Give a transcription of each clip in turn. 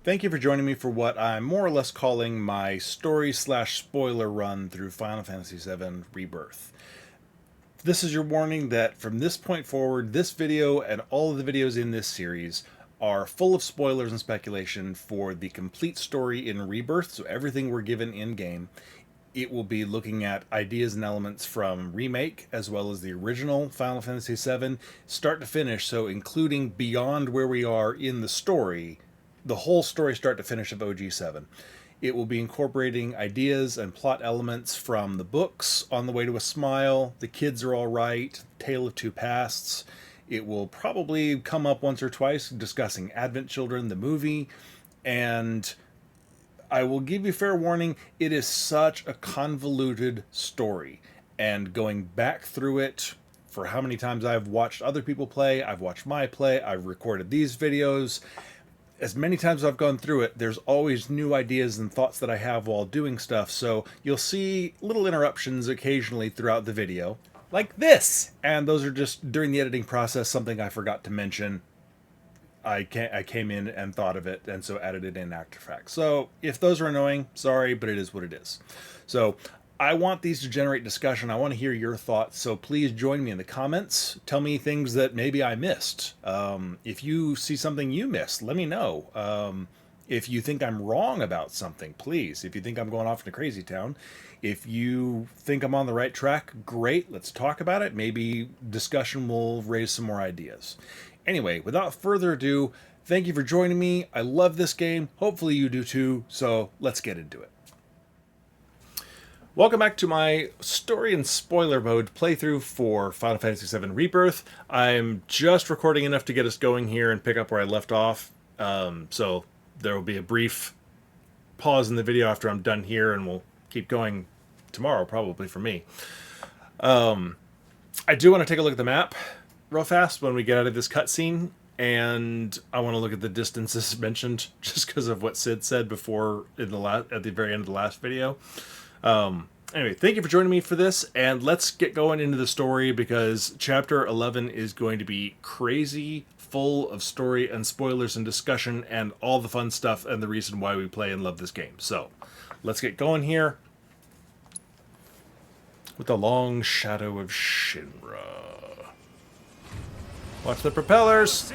Thank you for joining me for what I'm more or less calling my story/spoiler run through Final Fantasy VII Rebirth. This is your warning that from this point forward, this video and all of the videos in this series are full of spoilers and speculation for the complete story in Rebirth, so everything we're given in-game. It will be looking at ideas and elements from Remake as well as the original Final Fantasy VII, start to finish, so including beyond where we are in the story, the whole story start to finish of OG7. It will be incorporating ideas and plot elements from the books, On the Way to a Smile, The Kids Are All Right, Tale of Two Pasts. It will probably come up once or twice discussing Advent Children, the movie, and I will give you fair warning, it is such a convoluted story. And going back through it, for how many times I've watched other people play, I've watched my play, I've recorded these videos, as many times as I've gone through it, there's always new ideas and thoughts that I have while doing stuff, so you'll see little interruptions occasionally throughout the video, like this! And those are just, during the editing process, something I forgot to mention. I came in and thought of it, and so added it in after fact. So if those are annoying, sorry, but it is what it is. So I want these to generate discussion. I want to hear your thoughts, so please join me in the comments. Tell me things that maybe I missed. If you see something you missed, let me know. If you think I'm wrong about something, please. If you think I'm going off into crazy town, if you think I'm on the right track, great, let's talk about it. Maybe discussion will raise some more ideas. Anyway, without further ado, thank you for joining me. I love this game. Hopefully you do too, so let's get into it. Welcome back to my story and spoiler mode playthrough for Final Fantasy VII Rebirth. I'm just recording enough to get us going here and pick up where I left off. So there will be a brief pause in the video after I'm done here, and we'll keep going tomorrow probably for me. I do want to take a look at the map real fast when we get out of this cutscene, and I want to look at the distances mentioned just because of what Sid said before in the at the very end of the last video. Anyway, thank you for joining me for this, and let's get going into the story because Chapter 11 is going to be crazy, full of story and spoilers and discussion and all the fun stuff and the reason why we play and love this game. So, let's get going here with the long shadow of Shinra. Watch the propellers!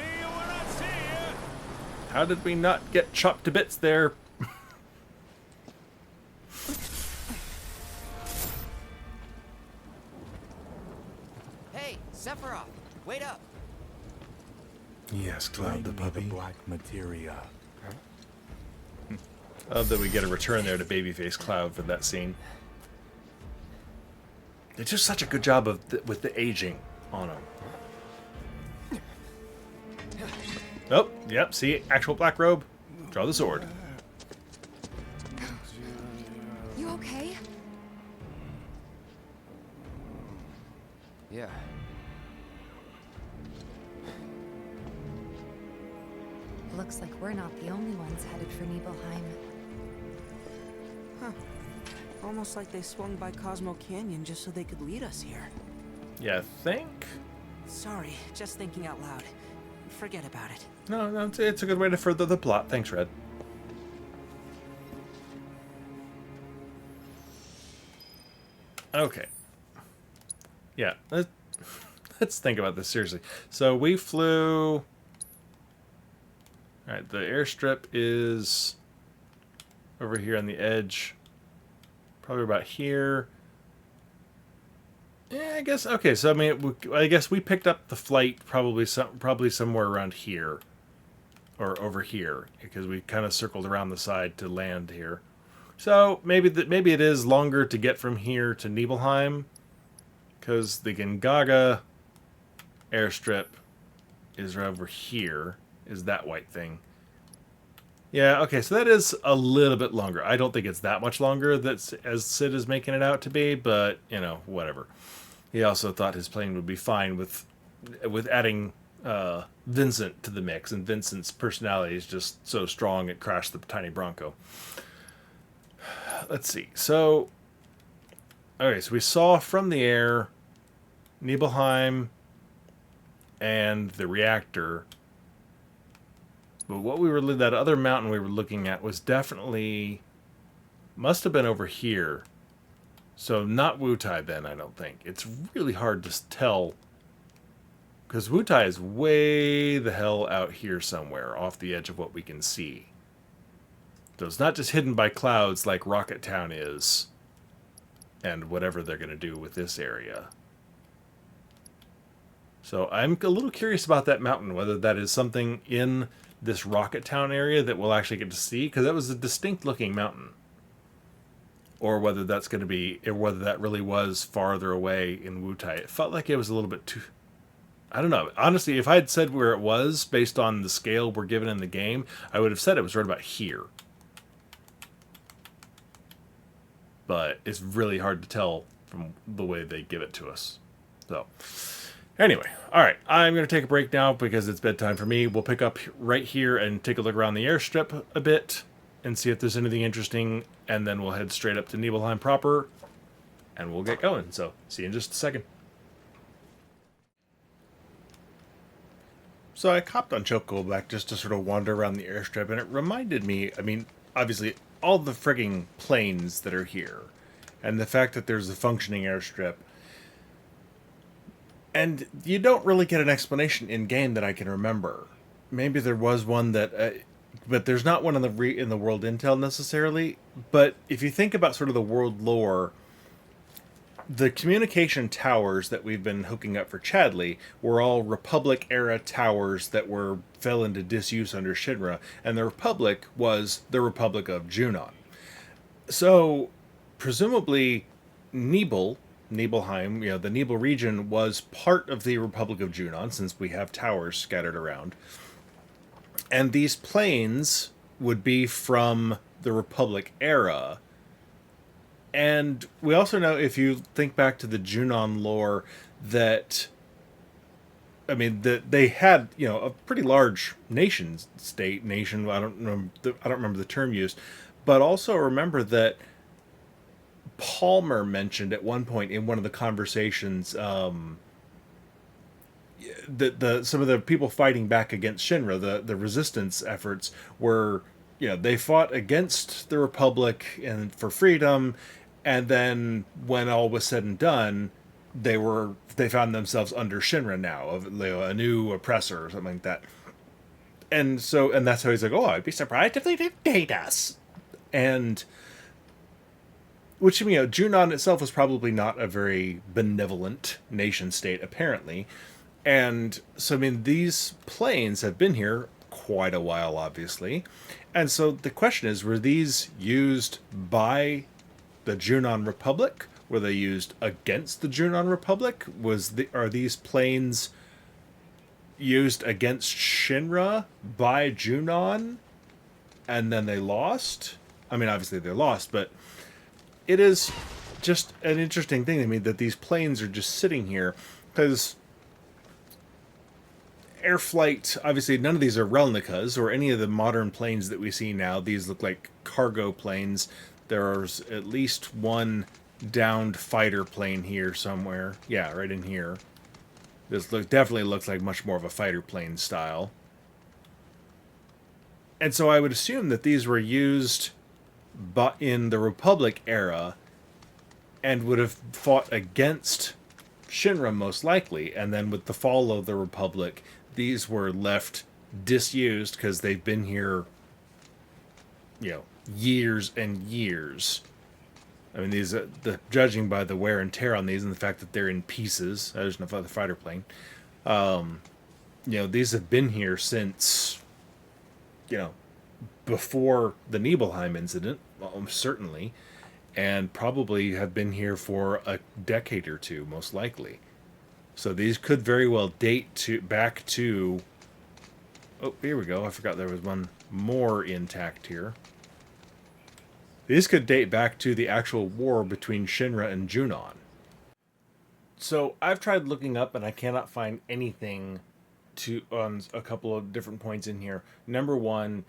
How did we not get chopped to bits there? Sephiroth, wait up! Yes, Cloud the puppy. The black materia. I love that we get a return there to Babyface Cloud for that scene. They do such a good job of with the aging on him. Oh, yep, see? Actual black robe. Draw the sword. You okay? Yeah. Looks like we're not the only ones headed for Nibelheim. Huh. Almost like they swung by Cosmo Canyon just so they could lead us here. Yeah, think? Sorry, just thinking out loud. Forget about it. No, it's a good way to further the plot. Thanks, Red. Okay. Yeah, let's think about this seriously. So we flew... Alright, the airstrip is over here on the edge. Probably about here. Yeah, I guess, okay, so I mean, I guess we picked up the flight probably somewhere around here. Or over here, because we kind of circled around the side to land here. So, maybe it is longer to get from here to Nibelheim, because the Gingaga airstrip is right over here. Is that white thing. Yeah, okay, so that is a little bit longer. I don't think it's that much longer as Sid is making it out to be, but, you know, whatever. He also thought his plane would be fine with adding Vincent to the mix, and Vincent's personality is just so strong it crashed the tiny Bronco. Let's see, so... Okay, so we saw from the air Nibelheim and the reactor... But what we were, that other mountain we were looking at was definitely, must have been over here. So not Wutai then, I don't think. It's really hard to tell, because Wutai is way the hell out here somewhere, off the edge of what we can see. So it's not just hidden by clouds like Rocket Town is, and whatever they're going to do with this area. So I'm a little curious about that mountain, whether that is something in this Rocket Town area that we'll actually get to see, because that was a distinct looking mountain. Or whether that's going to be, or whether that really was farther away in Wutai. It felt like it was a little bit too, I don't know. Honestly, if I had said where it was based on the scale we're given in the game, I would have said it was right about here. But it's really hard to tell from the way they give it to us. So, anyway, all right, I'm going to take a break now because it's bedtime for me. We'll pick up right here and take a look around the airstrip a bit and see if there's anything interesting, and then we'll head straight up to Nibelheim proper, and we'll get going. So, see you in just a second. So I hopped on Choco back just to sort of wander around the airstrip, and it reminded me, I mean, obviously, all the frigging planes that are here, and the fact that there's a functioning airstrip. And you don't really get an explanation in-game that I can remember. Maybe there was one that... but there's not one in the world intel necessarily. But if you think about sort of the world lore, the communication towers that we've been hooking up for Chadley were all Republic era towers that fell into disuse under Shinra, and the Republic was the Republic of Junon. So presumably Nibelheim, the Nibel region, was part of the Republic of Junon, since we have towers scattered around. And these planes would be from the Republic era. And we also know, if you think back to the Junon lore, that, I mean, that they had, a pretty large nation. I don't remember the term used, but also remember that Palmer mentioned at one point in one of the conversations that some of the people fighting back against Shinra, the resistance efforts, were, they fought against the Republic and for freedom, and then when all was said and done, they found themselves under Shinra now, of a new oppressor or something like that. And that's how he's like, oh, I'd be surprised if they didn't hate us. And which, Junon itself was probably not a very benevolent nation state, apparently. And so, these planes have been here quite a while, obviously. And so the question is, were these used by the Junon Republic? Were they used against the Junon Republic? Are these planes used against Shinra by Junon, and then they lost? Obviously they lost, but it is just an interesting thing to me that these planes are just sitting here, because air flight, obviously none of these are Relnicas or any of the modern planes that we see now. These look like cargo planes. There's at least one downed fighter plane here somewhere. Yeah, right in here. This definitely looks like much more of a fighter plane style. And so I would assume that these were used in the Republic era and would have fought against Shinra most likely. And then with the fall of the Republic, these were left disused because they've been here, years and years. These, judging by the wear and tear on these and the fact that they're in pieces, there's no other fighter plane. These have been here since, before the Nibelheim incident, certainly, and probably have been here for a decade or two, most likely. So these could very well date back to. Oh, here we go. I forgot there was one more intact here. These could date back to the actual war between Shinra and Junon. So I've tried looking up and I cannot find anything on a couple of different points in here. Number one,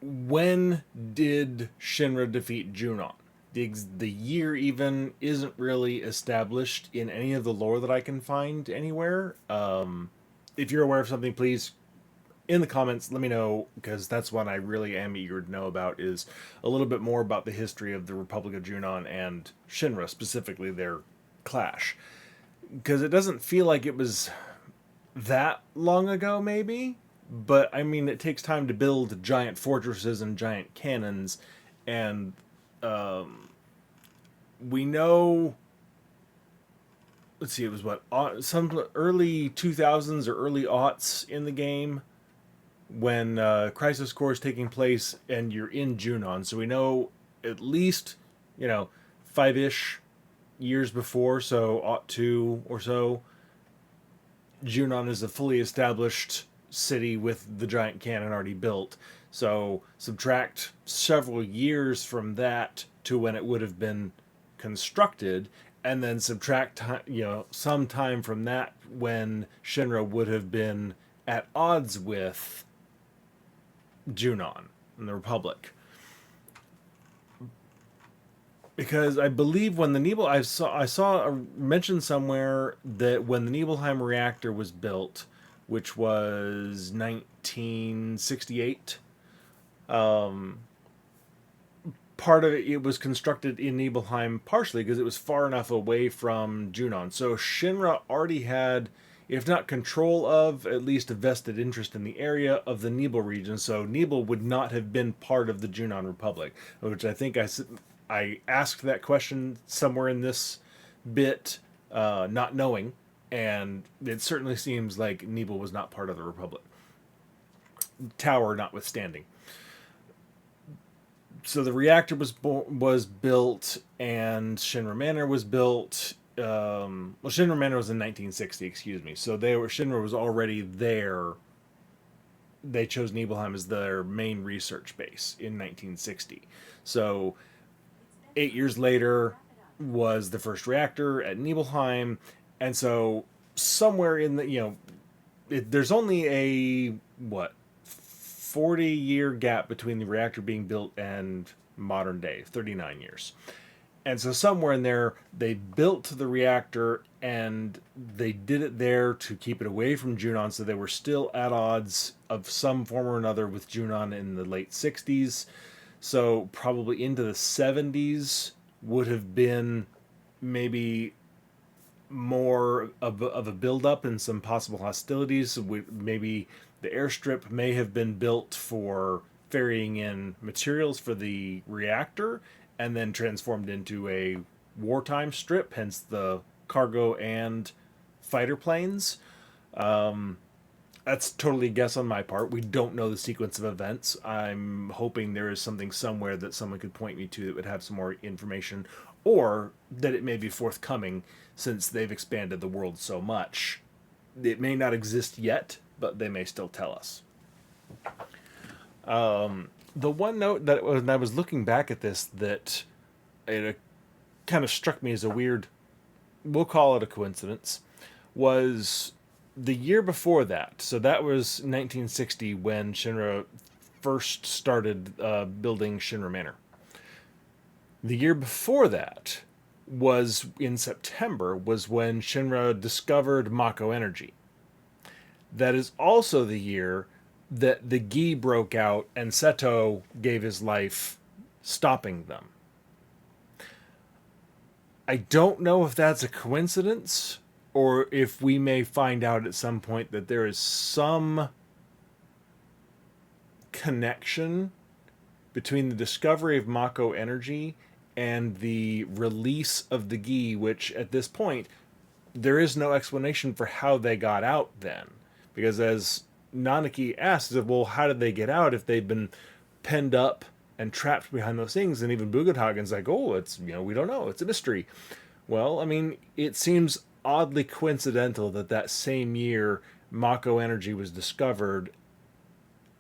when did Shinra defeat Junon? The year even isn't really established in any of the lore that I can find anywhere. If you're aware of something, please in the comments, let me know, because that's one I really am eager to know about, is a little bit more about the history of the Republic of Junon and Shinra, specifically their clash. Because it doesn't feel like it was that long ago, maybe, but I mean, it takes time to build giant fortresses and giant cannons, and we know. Let's see, it was what, some early 2000s or early aughts in the game when Crisis Core is taking place and you're in Junon. So we know at least, 5-ish years before, so aught 2 or so, Junon is a fully established city with the giant cannon already built. So subtract several years from that to when it would have been constructed, and then subtract some time from that when Shinra would have been at odds with Junon and the Republic. Because I believe when the I saw a mention somewhere that when the Nibelheim reactor was built, which was 1968, part of it was constructed in Nibelheim partially because it was far enough away from Junon. So Shinra already had, if not control of, at least a vested interest in the area of the Nibel region. So Nibel would not have been part of the Junon Republic, which I think I asked that question somewhere in this bit, not knowing, and it certainly seems like Nibel was not part of the Republic. Tower notwithstanding. So the reactor was built, and Shinra Manor was built. Shinra Manor was in 1960, excuse me. So Shinra was already there. They chose Nibelheim as their main research base in 1960. So 8 years later was the first reactor at Nibelheim, and so somewhere in the there's only a 40-year gap between the reactor being built and modern day, 39 years. And so somewhere in there, they built the reactor, and they did it there to keep it away from Junon, so they were still at odds of some form or another with Junon in the late 60s. So probably into the 70s would have been maybe more of a build-up and some possible hostilities. Maybe the airstrip may have been built for ferrying in materials for the reactor and then transformed into a wartime strip, hence the cargo and fighter planes. That's totally a guess on my part. We don't know the sequence of events. I'm hoping there is something somewhere that someone could point me to that would have some more information, or that it may be forthcoming since they've expanded the world so much. It may not exist yet, but they may still tell us. The one note that when I was looking back at this that it kind of struck me as a weird, we'll call it a coincidence, was the year before that. So that was 1960 when Shinra first started building Shinra Manor. The year before that was in September was when Shinra discovered Mako energy. That is also the year that the Gi broke out and Seto gave his life stopping them. I don't know if that's a coincidence or if we may find out at some point that there is some connection between the discovery of Mako energy and the release of the Gi, which at this point, there is no explanation for how they got out then. Because as Nanaki asks, well, how did they get out if they've been penned up and trapped behind those things? And even Bugenhagen's like, oh, it's, we don't know. It's a mystery. Well, I mean, it seems oddly coincidental that same year Mako energy was discovered.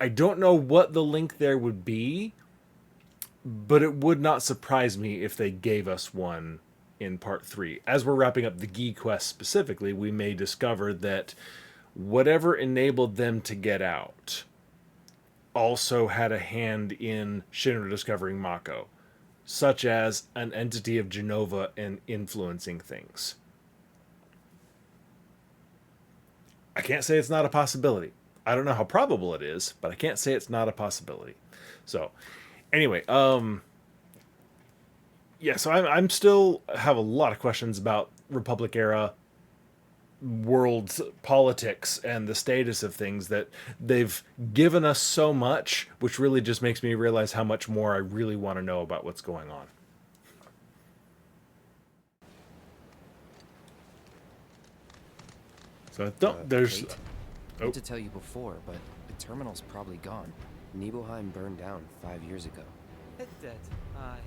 I don't know what the link there would be, but it would not surprise me if they gave us one in part 3. As we're wrapping up the Gi quest specifically, we may discover that whatever enabled them to get out also had a hand in Shinra discovering Mako, such as an entity of Genova and influencing things. I can't say it's not a possibility. I don't know how probable it is, but I can't say it's not a possibility. So, anyway, yeah, so I'm still have a lot of questions about Republic era world politics and the status of things, that they've given us so much, which really just makes me realize how much more I really want to know about what's going on. So there's... Kate? I Oh. meant to tell you before, but the terminal's probably gone. Nibelheim burned down 5 years ago. It did, aye.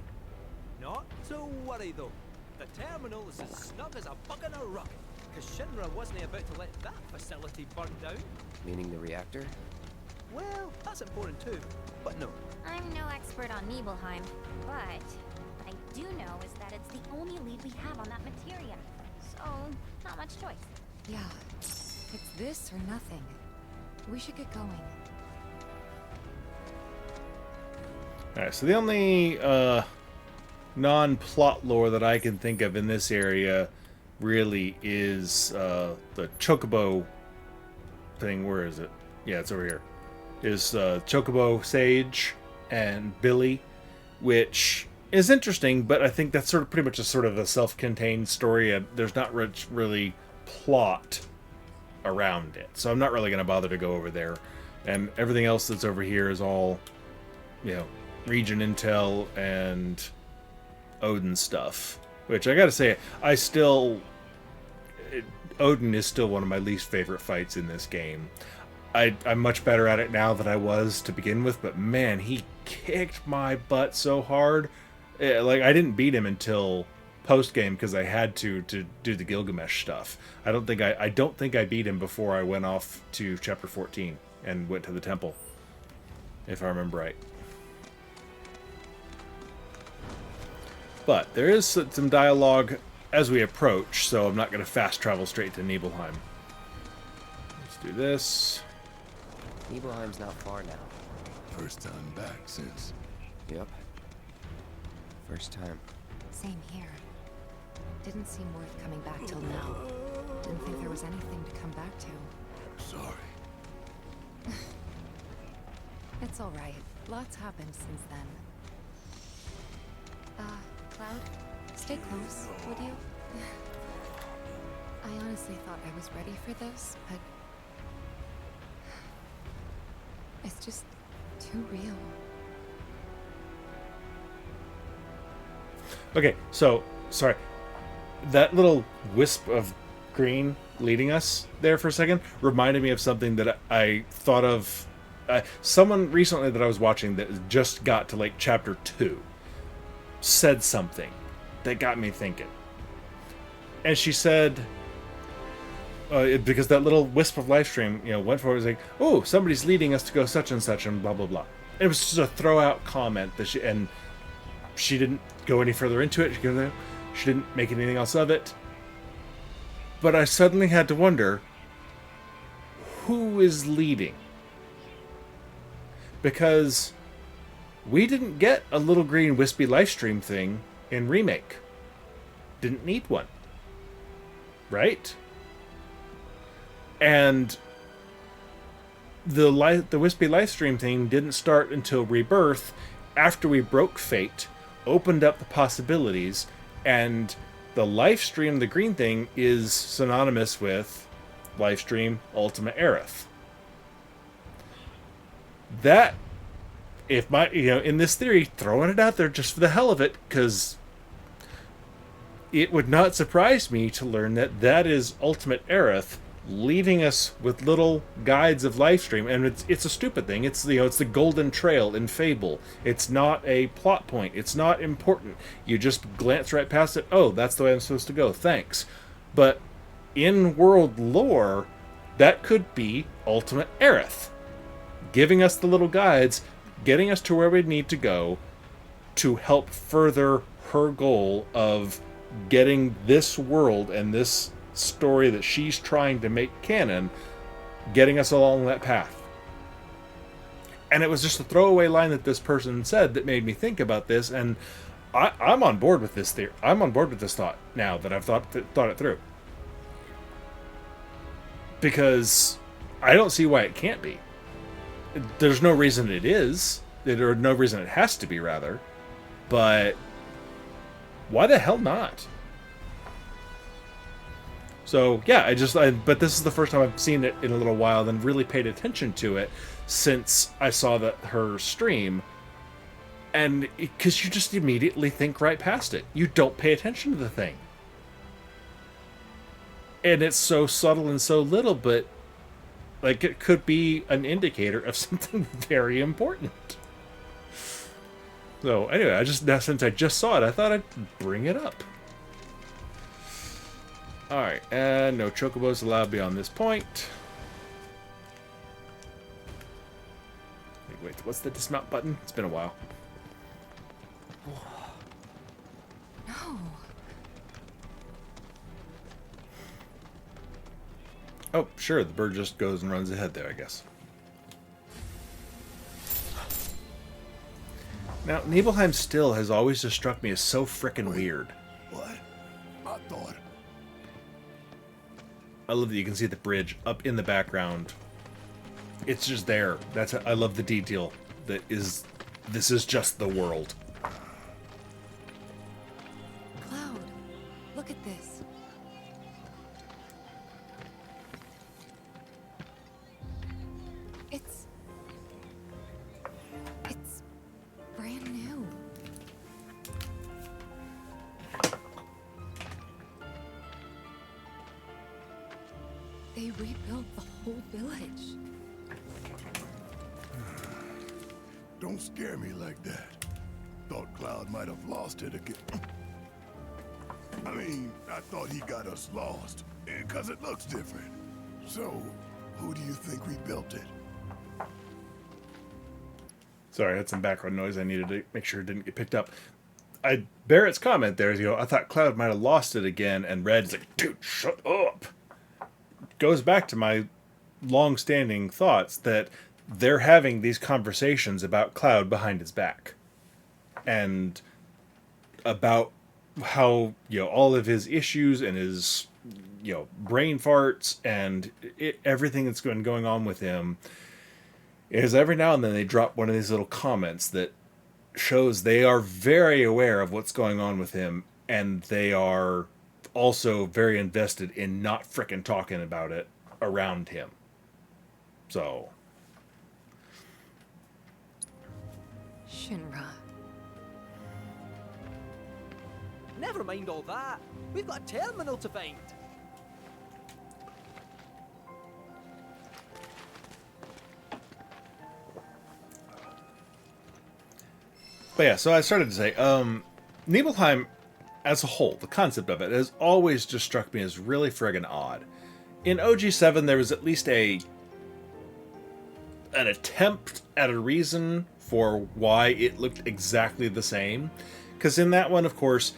Not to worry though. The terminal is as snug as a bug in a rug, because Shinra wasn't about to let that facility burn down. Meaning the reactor? Well, that's important too, but no. I'm no expert on Nibelheim, but what I do know is that it's the only lead we have on that materia. So, not much choice. Yeah, it's this or nothing. We should get going. Alright, so the only non-plot lore that I can think of in this area really is the Chocobo thing. Where is it? Yeah, it's over here. Is Chocobo Sage and Billy, which is interesting, but I think that's sort of pretty much a sort of a self-contained story. There's not really plot around it, so I'm not really going to bother to go over there. And everything else that's over here is all, you know, region intel and Odin stuff, which I gotta say, Odin is still one of my least favorite fights in this game. I'm much better at it now than I was to begin with, but man, he kicked my butt so hard. Like, I didn't beat him until post game because I had to do the Gilgamesh stuff. I don't think I beat him before I went off to chapter 14 and went to the temple, if I remember right. But there is some dialogue as we approach, so I'm not going to fast travel straight to Nibelheim. Let's do this. Nibelheim's not far now. First time back since. Yep. First time. Same here. Didn't seem worth coming back till now. Didn't think there was anything to come back to. Sorry. It's all right. Lots happened since then. Cloud, stay close, would you? I honestly thought I was ready for this, but it's just too real. Okay, so, sorry. That little wisp of green leading us there for a second reminded me of something that I thought of. Someone recently that I was watching that just got to like chapter 2 said something that got me thinking. And she said, because that little wisp of live stream, you know, went forward, was like, oh, somebody's leading us to go such and such and blah, blah, blah. And it was just a throw out comment that she didn't go any further into it. She didn't make anything else of it. But I suddenly had to wonder, who is leading? Because we didn't get a little green wispy live stream thing in Remake. Didn't need one. Right? And the wispy live stream thing didn't start until Rebirth, after we broke Fate, opened up the possibilities, and the live stream, the green thing, is synonymous with live stream Ultima Aerith. That, if my, you know, in this theory, throwing it out there just for the hell of it, because it would not surprise me to learn that that is Ultimate Aerith leaving us with little guides of live stream, and it's a stupid thing. It's, you know, it's the golden trail in Fable. It's not a plot point. It's not important. You just glance right past it. Oh, that's the way I'm supposed to go. Thanks. But in world lore, that could be Ultimate Aerith, giving us the little guides, getting us to where we need to go to help further her goal of getting this world and this story that she's trying to make canon, getting us along that path. And it was just a throwaway line that this person said that made me think about this, and I'm on board with this theory. I'm on board with this thought now that I've thought it through. Because I don't see why it can't be. There's no reason it is. There's no reason it has to be, rather. But why the hell not? So, yeah, but this is the first time I've seen it in a little while and really paid attention to it since I saw her stream. And because you just immediately think right past it. You don't pay attention to the thing. And it's so subtle and so little, but like it could be an indicator of something very important. So anyway, since I just saw it, I thought I'd bring it up. Alright, and no chocobos allowed beyond this point. Wait, what's the dismount button? It's been a while. No. Oh, sure, the bird just goes and runs ahead there, I guess. Now, Nibelheim still has always just struck me as so frickin' weird. What? I thought... I love that you can see the bridge up in the background. It's just there. I love the detail that is... This is just the world. Cloud, look at this. It's brand new. They rebuilt the whole village. Don't scare me like that. Thought Cloud might have lost it again. I mean, I thought he got us lost, and 'cause it looks different. So, who do you think rebuilt it? Sorry, I had some background noise I needed to make sure it didn't get picked up. Barrett's comment there is, I thought Cloud might have lost it again, and Red's like, dude, shut up. Goes back to my long-standing thoughts that they're having these conversations about Cloud behind his back. And about how, all of his issues and his, brain farts and everything that's been going on with him is every now and then they drop one of these little comments that shows they are very aware of what's going on with him, and they are also very invested in not frickin' talking about it around him. So... Shinra. Never mind all that. We've got a terminal to find. But yeah, so I started to say, Nibelheim as a whole, the concept of it, has always just struck me as really friggin' odd. In OG7, there was at least an attempt at a reason for why it looked exactly the same. Because in that one, of course,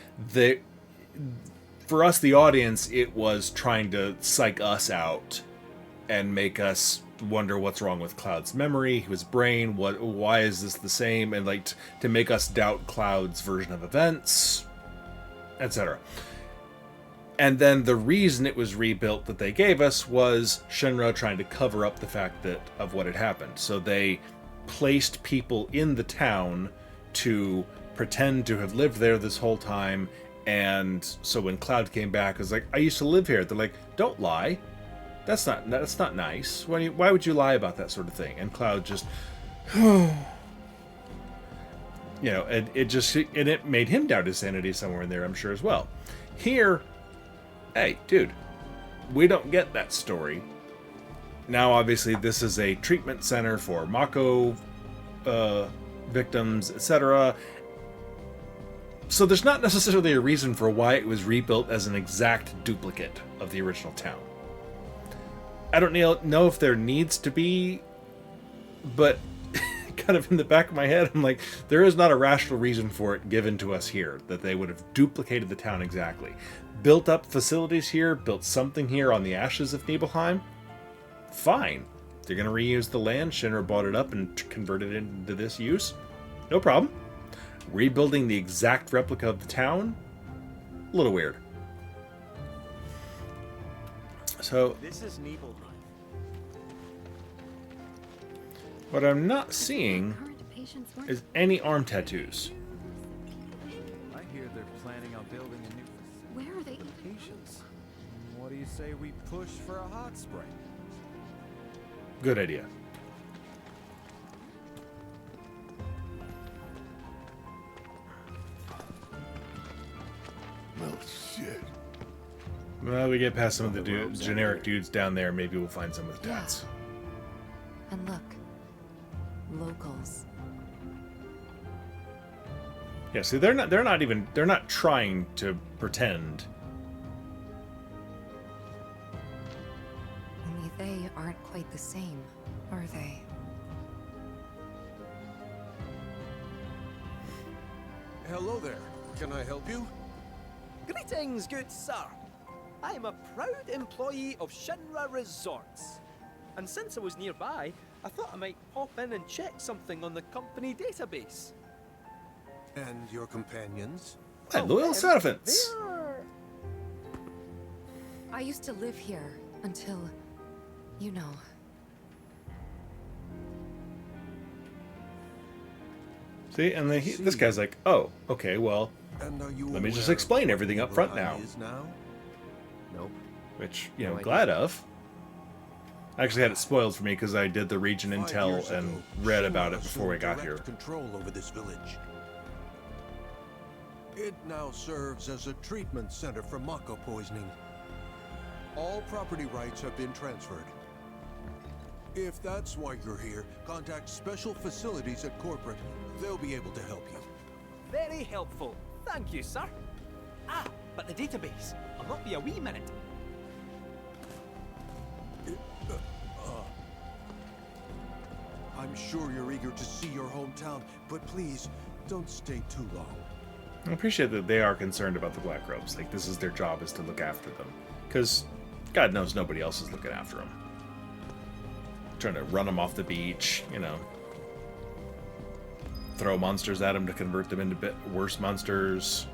for us, the audience, it was trying to psych us out and make us wonder what's wrong with Cloud's memory, his brain, why is this the same, and like to make us doubt Cloud's version of events, etc. And then the reason it was rebuilt that they gave us was Shinra trying to cover up the fact of what had happened. So they placed people in the town to pretend to have lived there this whole time, and so when Cloud came back, it was like, I used to live here. They're like, don't lie. That's not nice. Why would you lie about that sort of thing? And Cloud just, it made him doubt his sanity somewhere in there, I'm sure, as well. Here, hey, dude, we don't get that story. Now, obviously, this is a treatment center for Mako victims, etc. So there's not necessarily a reason for why it was rebuilt as an exact duplicate of the original town. I don't know if there needs to be, but kind of in the back of my head, I'm like, there is not a rational reason for it given to us here, that they would have duplicated the town exactly. Built up facilities here, built something here on the ashes of Nibelheim, fine. They're going to reuse the land, Shinra bought it up and converted it into this use, no problem. Rebuilding the exact replica of the town, a little weird. So This is Nibelheim. What I'm not seeing Current patients weren't. is any arm tattoos. I hear they're planning on building a new Where are they? patients. What do you say we push for a hot spring? Good idea. Well, shit. Well, we get past some of the generic dudes down there. Maybe we'll find some with tats. And look, locals. Yeah, see, they're not trying to pretend. Only they aren't quite the same, are they? Hello there. Can I help you? Greetings, good sir. I am a proud employee of Shinra Resorts. And since I was nearby, I thought I might pop in and check something on the company database. And your companions? My loyal servants. They're... I used to live here until, you know. See, and this guy's like, oh, okay, well, And are you let me just aware explain of what everything up front Nibelheim now. is now? Nope. Which, No idea. glad of. I actually had it spoiled for me because I did the region 5 intel years and ago, read Shinra about it before we assumed got direct here. Control over this village. It now serves as a treatment center for Mako poisoning. All property rights have been transferred. If that's why you're here, contact Special Facilities at Corporate. They'll be able to help you. Very helpful. Thank you, sir. Ah, but the database. I'll not be a wee minute. I'm sure you're eager to see your hometown, but please, don't stay too long. I appreciate that they are concerned about the Black Robes. Like, this is their job, is to look after them. Because God knows nobody else is looking after them. Trying to run them off the beach, you know. Throw monsters at them to convert them into worse monsters.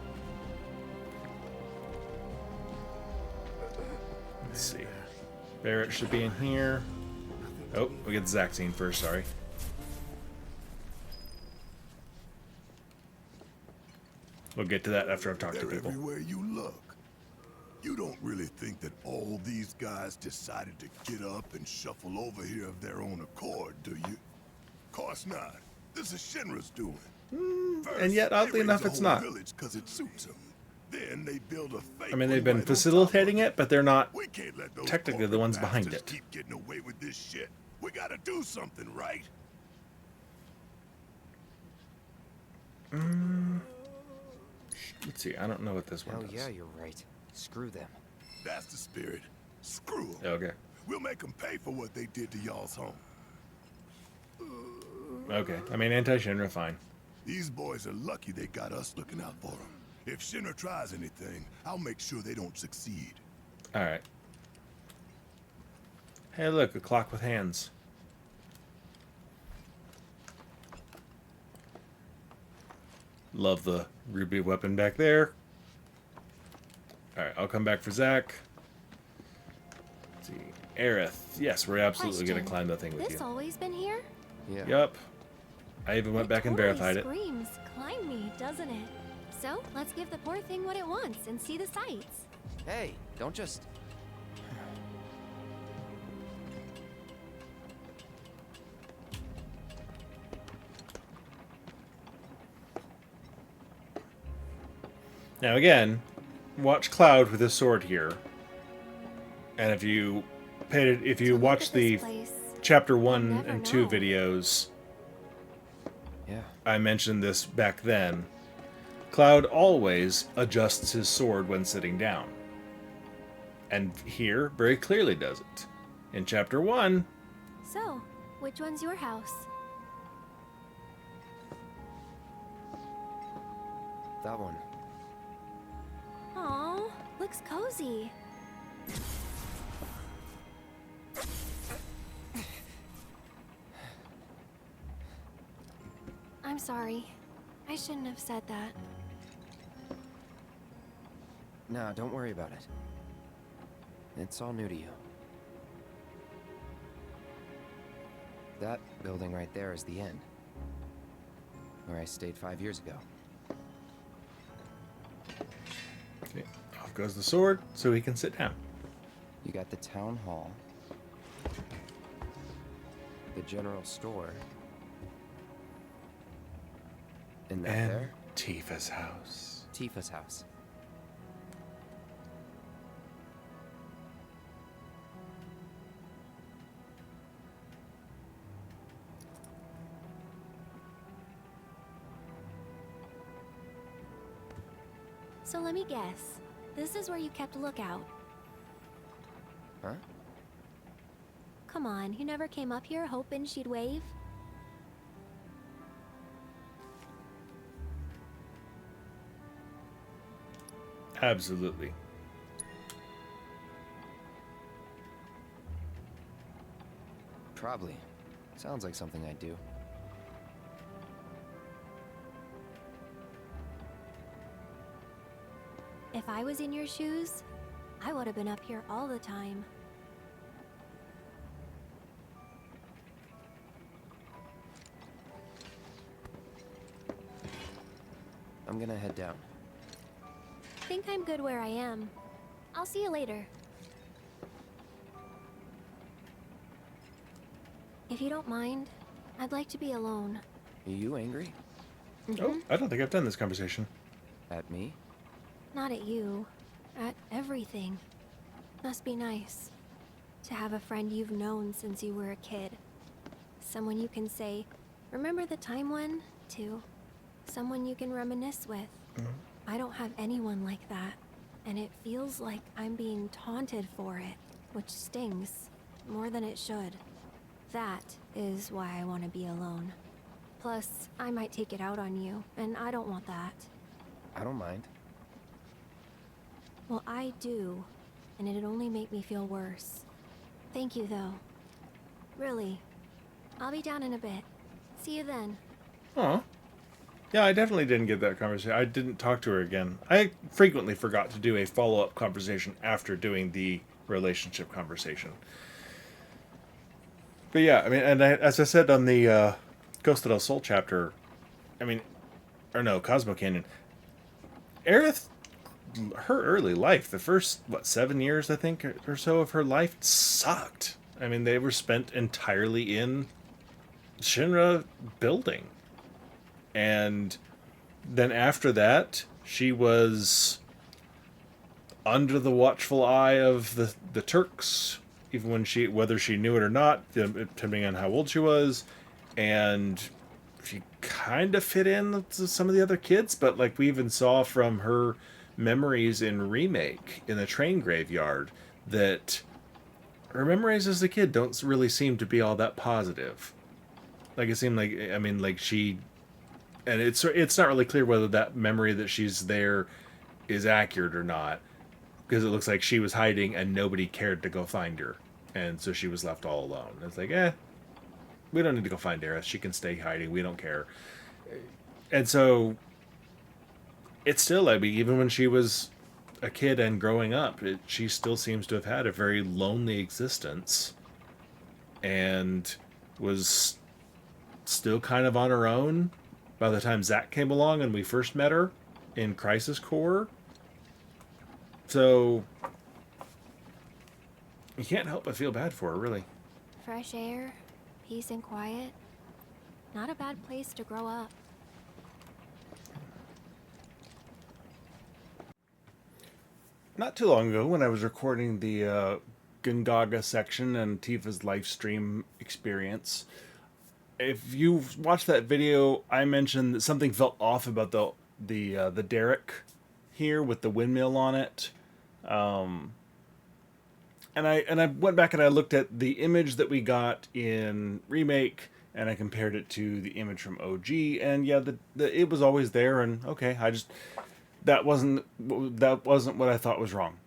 Let's see. Barrett should be in here. Oh, we get the Zack scene first, sorry. We'll get to that after I've talked to They're people. everywhere you look. You don't really think that all these guys decided to get up and shuffle over here of their own accord, do you? Course not. This is Shinra's doing. First, and yet, oddly they raise enough, the it's whole not. village 'cause it suits them. Then they build a fake I mean, they've one been right on top facilitating of it, but they're not We can't let those technically the corporate ones behind bastards it. keep getting away with this shit. We gotta do something, right? Let's see, I don't know what this one Oh does. yeah, you're right. Screw them. That's the spirit. Screw 'em. Okay. We'll make them pay for what they did to y'all's home. Okay. I mean, anti-Shinra, fine. These boys are lucky they got us looking out for them. If Shinra tries anything, I'll make sure they don't succeed. Alright. Hey, look, a clock with hands. Love the ruby weapon back there. Alright, I'll come back for Zack. Let's see. Aerith. Yes, we're absolutely going to climb the thing with This you. always been here? Yeah. Yup. I even went back and verified it. Screams, climb me, doesn't it? So let's give the poor thing what it wants and see the sights. Hey, don't just. Now again, watch Cloud with his sword here. And if you watch the chapter 1 never and 2 know. videos, Yeah. I mentioned this back then. Cloud always adjusts his sword when sitting down. And here, very clearly does it. In chapter 1, So, which one's your house? That one. Aw, looks cozy. I'm sorry. I shouldn't have said that. Nah, don't worry about it. It's all new to you. That building right there is the inn, where I stayed 5 years ago. Okay, off goes the sword so he can sit down. You got the town hall, the general store, and that And there, Tifa's house. Tifa's house. So let me guess. This is where you kept lookout. Huh? Come on, you never came up here hoping she'd wave? Absolutely. Probably. Sounds like something I'd do. If I was in your shoes, I would have been up here all the time. I'm gonna head down. Think I'm good where I am. I'll see you later. If you don't mind, I'd like to be alone. Are you angry? Oh, I don't think I've done this conversation. At me? Not at you. At everything. Must be nice to have a friend you've known since you were a kid. Someone you can say, remember the time when, to. Someone you can reminisce with. I don't have anyone like that. And it feels like I'm being taunted for it, which stings more than it should. That is why I want to be alone. Plus, I might take it out on you, and I don't want that. I don't mind. Well, I do, and it'd only make me feel worse. Thank you, though. Really. I'll be down in a bit. See you then. Aw. Yeah, I definitely didn't get that conversation. I didn't talk to her again. I frequently forgot to do a follow-up conversation after doing the relationship conversation. But yeah, I mean, and as I said on the Ghost of Del Sol chapter, I mean, or no, Cosmo Canyon, Aerith, her early life, the first, 7 years, I think, or so of her life, sucked. I mean, they were spent entirely in Shinra building. And then after that, she was under the watchful eye of the Turks, even when whether she knew it or not, depending on how old she was. And she kind of fit in to some of the other kids, but like we even saw from her memories in Remake, in the train graveyard, that her memories as a kid don't really seem to be all that positive. Like, it seemed like, I mean, like she... And it's not really clear whether that memory that she's there is accurate or not, because it looks like she was hiding and nobody cared to go find her, and so she was left all alone. It's like, we don't need to go find Aerith. She can stay hiding. We don't care. And so it's still, I mean, even when she was a kid and growing up, she still seems to have had a very lonely existence, and was still kind of on her own by the time Zack came along and we first met her in Crisis Core. So you can't help but feel bad for her, really. Fresh air, peace and quiet. Not a bad place to grow up. Not too long ago, when I was recording the Gungaga section and Tifa's live stream experience, if you've watched that video, I mentioned that something felt off about the derrick here with the windmill on it. And I went back and I looked at the image that we got in Remake, and I compared it to the image from OG, and yeah, it was always there, and okay, that wasn't what I thought was wrong.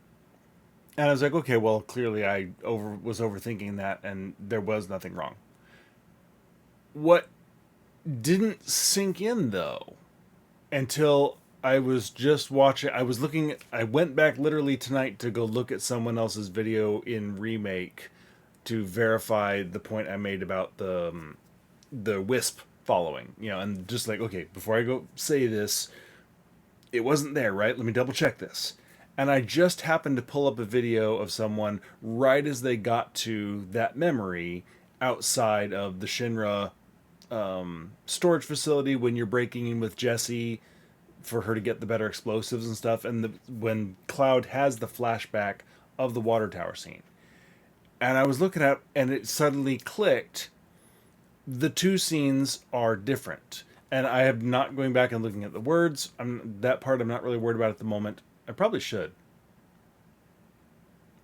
And I was like, okay, well, clearly I was overthinking that, and there was nothing wrong. What didn't sink in, though, until I was just watching, I went back literally tonight to go look at someone else's video in Remake to verify the point I made about the wisp following, you know, and just like, okay, before I go say this, it wasn't there, right? Let me double check this. And I just happened to pull up a video of someone right as they got to that memory outside of the Shinra storage facility when you're breaking in with Jessie for her to get the better explosives and stuff, and when Cloud has the flashback of the water tower scene. And I was looking at, and it suddenly clicked. The two scenes are different. And I am not going back and looking at the words. That part I'm not really worried about at the moment. I probably should.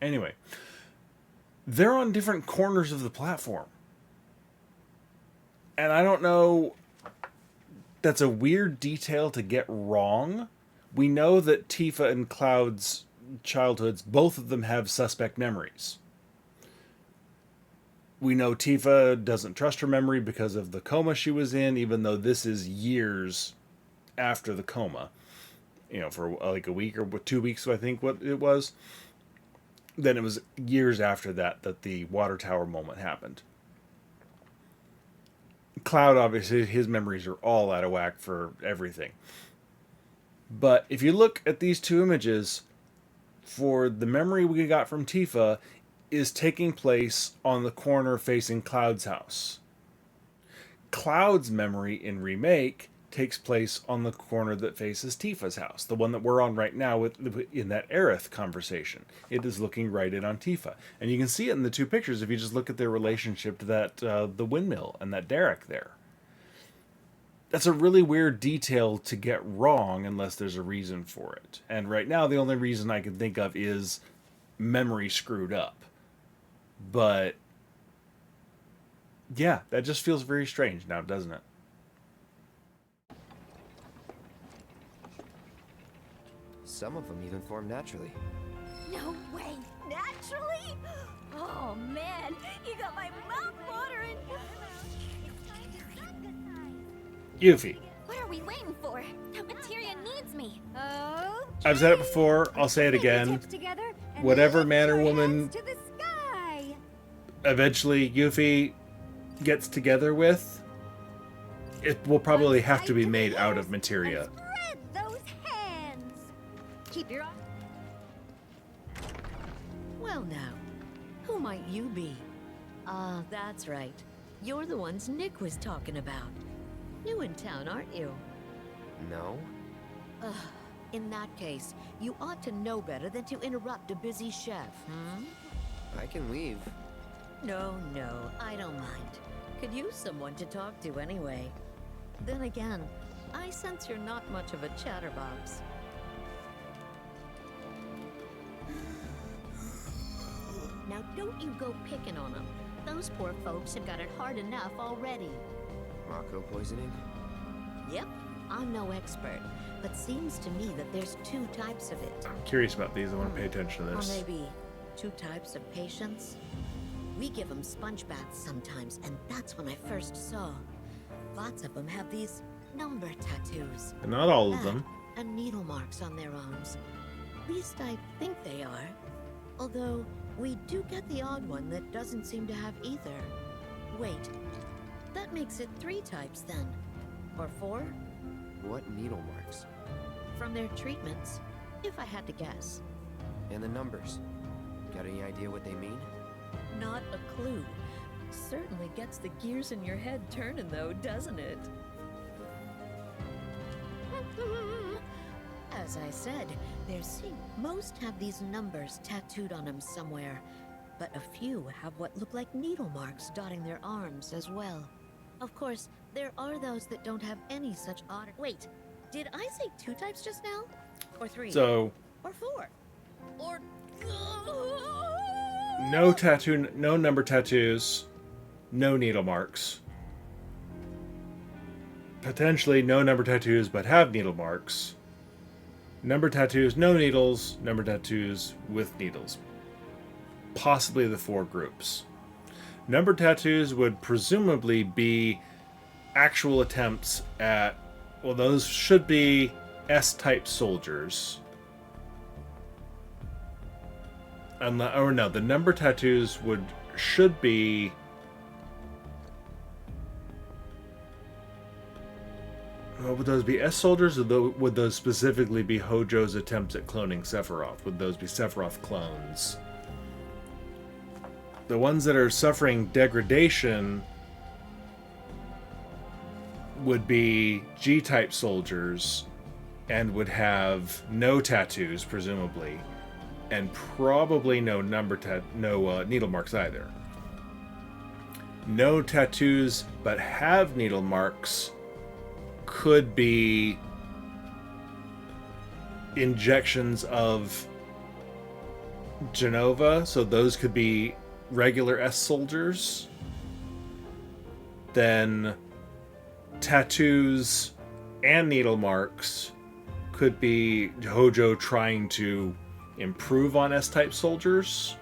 Anyway, they're on different corners of the platform. And I don't know, that's a weird detail to get wrong. We know that Tifa and Cloud's childhoods, both of them have suspect memories. We know Tifa doesn't trust her memory because of the coma she was in, even though this is years after the coma. You know, for like a week or 2 weeks, I think what it was. Then it was years after that the water tower moment happened. Cloud, obviously, his memories are all out of whack for everything. But if you look at these two images, for the memory we got from Tifa is taking place on the corner facing Cloud's house. Cloud's memory in Remake takes place on the corner that faces Tifa's house, the one that we're on right now in that Aerith conversation. It is looking right in on Tifa. And you can see it in the two pictures if you just look at their relationship to that the windmill and that derrick there. That's a really weird detail to get wrong unless there's a reason for it. And right now the only reason I can think of is memory screwed up. But yeah, that just feels very strange now, doesn't it? Some of them even form naturally. No way! Naturally? Oh man, you got my mouth watering! Yuffie. What are we waiting for? That materia needs me. Oh. I've said it before, I'll say it again. Whatever man or woman to the sky. eventually Yuffie gets together with, it will probably have to be made out of materia. Spread those hands. Keep your eye. Well now, who might you be? Ah, that's right. You're the ones Nick was talking about. New in town, aren't you? No? Ugh. In that case, you ought to know better than to interrupt a busy chef, hmm? I can leave. No, I don't mind. Could use someone to talk to anyway. Then again, I sense you're not much of a chatterbox. Now don't you go picking on them. Those poor folks have got it hard enough already. Mako poisoning? Yep, I'm no expert, but seems to me that there's two types of it. I'm curious about these, I want to pay attention to Or this. maybe two types of patients. We give them sponge baths sometimes, and that's when I first saw. Lots of them have these number tattoos. And not all of That them. and needle marks on their arms. At least I think they are. Although, we do get the odd one that doesn't seem to have either. Wait, that makes it 3 types then. Or 4? What needle marks? From their treatments, if I had to guess. And the numbers? Got any idea what they mean? Not a clue. Certainly gets the gears in your head turning though, doesn't it? As I said, most have these numbers tattooed on them somewhere, but a few have what look like needle marks dotting their arms as well. Of course, there are those that don't have any such odd... Wait, did I say 2 types just now? Or 3? So, Or 4? Or... no tattoo, no number tattoos, no needle marks. Potentially no number tattoos, but have needle marks. Number tattoos, no needles. Number tattoos with needles. Possibly the 4 groups. Number tattoos would presumably be actual attempts at... Well, those should be S-type soldiers. Or no, the number tattoos would should be... Well, would those be S-soldiers, or would those specifically be Hojo's attempts at cloning Sephiroth? Would those be Sephiroth clones? The ones that are suffering degradation would be G-type soldiers and would have no tattoos, presumably, and probably no needle marks either. No tattoos, but have needle marks could be injections of Genova, so those could be regular S soldiers. Then tattoos and needle marks could be Hojo trying to improve on S-type soldiers.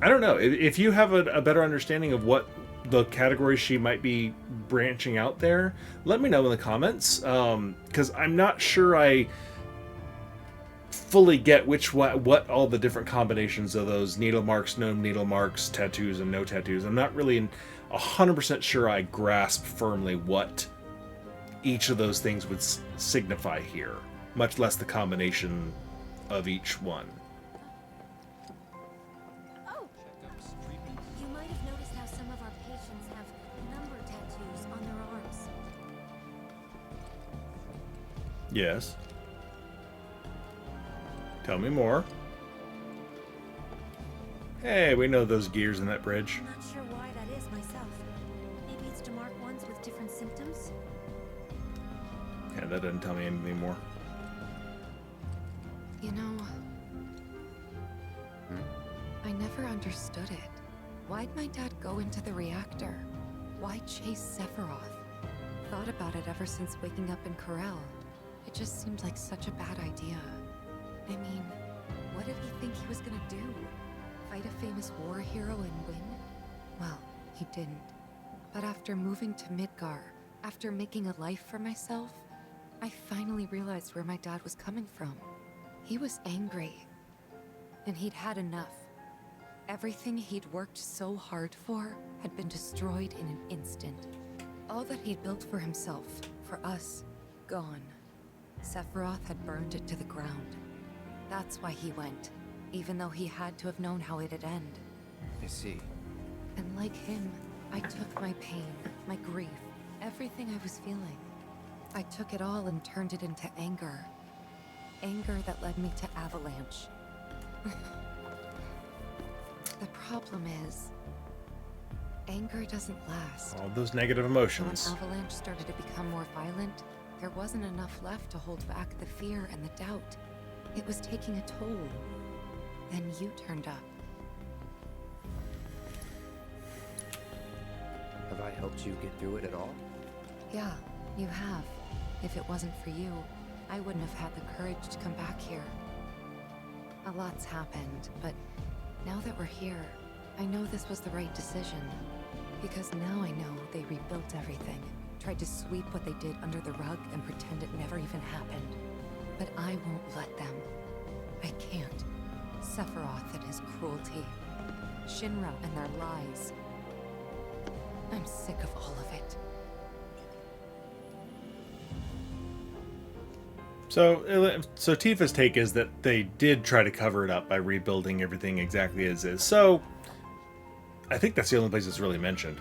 I don't know. If you have a better understanding of what the categories she might be branching out there, let me know in the comments, because I'm not sure I fully get what all the different combinations of those needle marks, no needle marks, tattoos, and no tattoos. I'm not really 100% sure I grasp firmly what each of those things would signify here, much less the combination of each one. Oh! You might have noticed how some of our patients have number tattoos on their arms. Yes. Tell me more. Hey, we know those gears in that bridge. I'm not sure why that is myself. Maybe it's to mark ones with different symptoms? Yeah, that doesn't tell me anything more. You know, I never understood it. Why'd my dad go into the reactor? Why chase Sephiroth? Thought about it ever since waking up in Corel. It just seemed like such a bad idea. I mean, what did he think he was gonna do? Fight a famous war hero and win? Well, he didn't. But after moving to Midgar, after making a life for myself, I finally realized where my dad was coming from. He was angry. And he'd had enough. Everything he'd worked so hard for had been destroyed in an instant. All that he'd built for himself, for us, gone. Sephiroth had burned it to the ground. That's why he went, even though he had to have known how it'd end. I see. And like him, I took my pain, my grief, everything I was feeling. I took it all and turned it into anger. Anger that led me to Avalanche. The problem is, anger doesn't last. All those negative So emotions. when Avalanche started to become more violent, there wasn't enough left to hold back the fear and the doubt. It was taking a toll. Then you turned up. Have I helped you get through it at all? Yeah, you have. If it wasn't for you, I wouldn't have had the courage to come back here. A lot's happened, but now that we're here, I know this was the right decision. Because now I know they rebuilt everything, tried to sweep what they did under the rug and pretend it never even happened. But I won't let them. I can't. Sephiroth and his cruelty. Shinra and their lies. I'm sick of all of it. So Tifa's take is that they did try to cover it up by rebuilding everything exactly as is. So I think that's the only place it's really mentioned.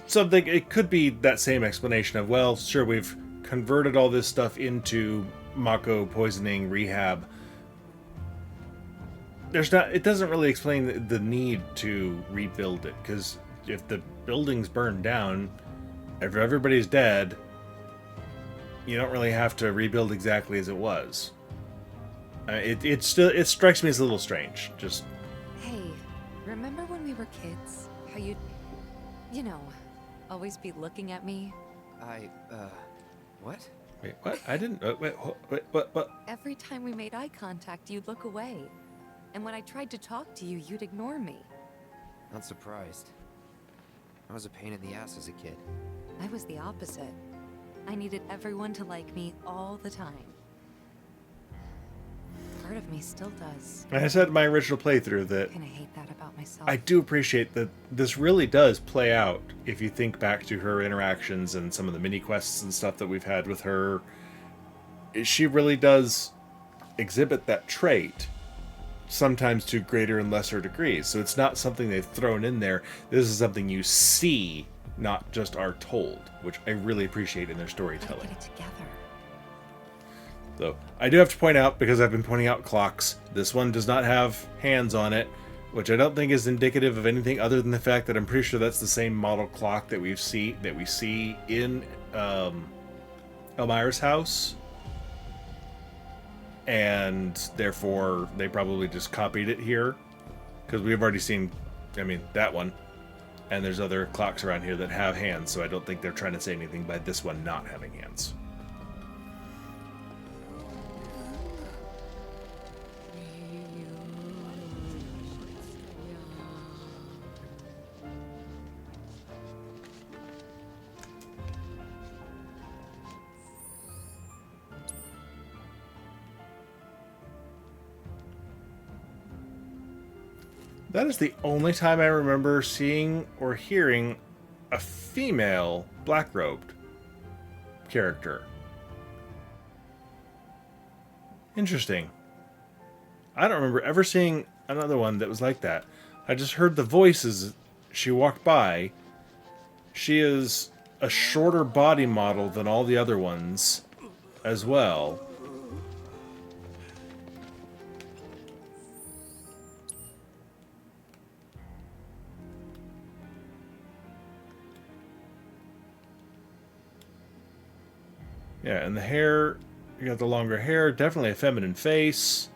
So it could be that same explanation of, well, sure, we've converted all this stuff into Mako poisoning rehab. It doesn't really explain the need to rebuild it, because if the building's burned down, if everybody's dead, you don't really have to rebuild exactly as it was. It strikes me as a little strange. Just, Hey, remember when we were kids? How you'd, you know, always be looking at me? What? wait, what? I didn't. Wait, what? Every time we made eye contact, you'd look away. And when I tried to talk to you, you'd ignore me. Not surprised. I was a pain in the ass as a kid. I was the opposite. I needed everyone to like me all the time. Part of me still does. And I said in my original playthrough that I kind of hate that about myself. I do appreciate that this really does play out if you think back to her interactions and some of the mini quests and stuff that we've had with her. She really does exhibit that trait, sometimes to greater and lesser degrees. So it's not something they've thrown in there. This is something you see, not just are told, which I really appreciate in their storytelling. Get it together. So I do have to point out, because I've been pointing out clocks, this one does not have hands on it, which I don't think is indicative of anything other than the fact that I'm pretty sure that's the same model clock that we see in Elmira's house, and therefore they probably just copied it here, because we've already seen, I mean, that one, and there's other clocks around here that have hands, so I don't think they're trying to say anything by this one not having hands. That is the only time I remember seeing or hearing a female black-robed character. Interesting. I don't remember ever seeing another one that was like that. I just heard the voices. She walked by. She is a shorter body model than all the other ones as well. Yeah, and the hair, you got the longer hair, definitely a feminine face.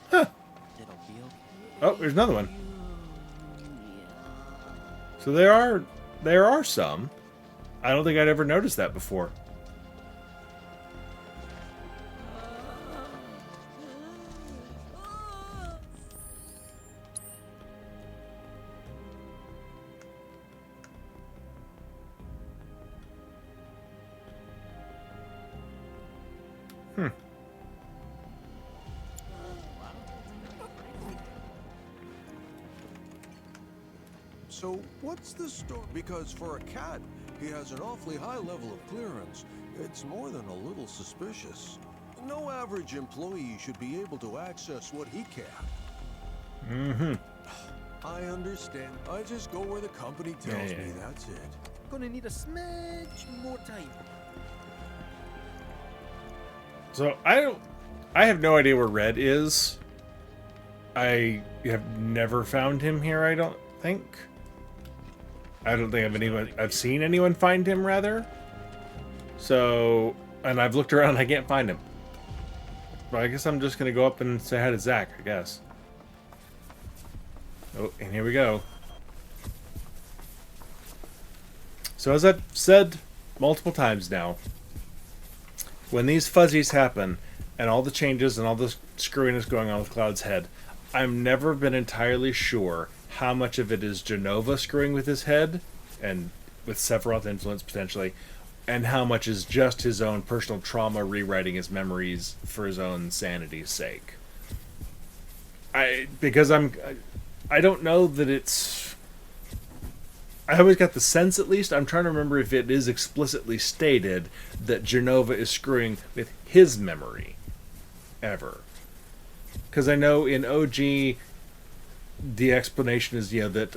Huh. Oh, there's another one. So there are some. I don't think I'd ever noticed that before. So what's the story? Because for a cat, he has an awfully high level of clearance. It's more than a little suspicious. No average employee should be able to access what he can. Mm-hmm. I understand. I just go where the company tells me, that's it. Gonna need a smidge more time. So I have no idea where Red is. I have never found him here, I don't think. I don't think I've seen anyone find him, rather. So, and I've looked around, I can't find him. But I guess I'm just gonna go up and say hi to Zack, I guess. Oh, and here we go. So as I've said multiple times now, when these fuzzies happen, and all the changes and all the screwiness going on with Cloud's head, I've never been entirely sure how much of it is Jenova screwing with his head, and with Sephiroth influence potentially, and how much is just his own personal trauma rewriting his memories for his own sanity's sake. I don't know that it's... I always got the sense, at least, I'm trying to remember if it is explicitly stated that Jenova is screwing with his memory, ever. Because I know in OG, the explanation is, that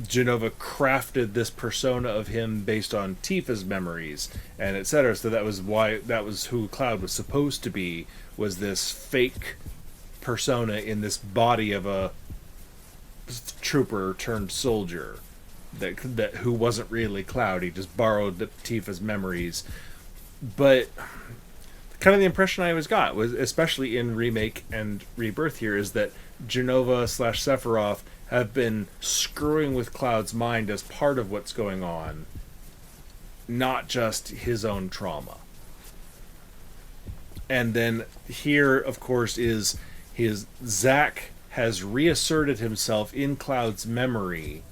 Jenova crafted this persona of him based on Tifa's memories, and etc. So that was who Cloud was supposed to be, was this fake persona in this body of a trooper turned soldier that who wasn't really Cloud. He just borrowed Tifa's memories. But kind of the impression I always got was, especially in Remake and Rebirth here, is that Jenova / Sephiroth have been screwing with Cloud's mind as part of what's going on, not just his own trauma. And then here, of course, is his Zack has reasserted himself in Cloud's memory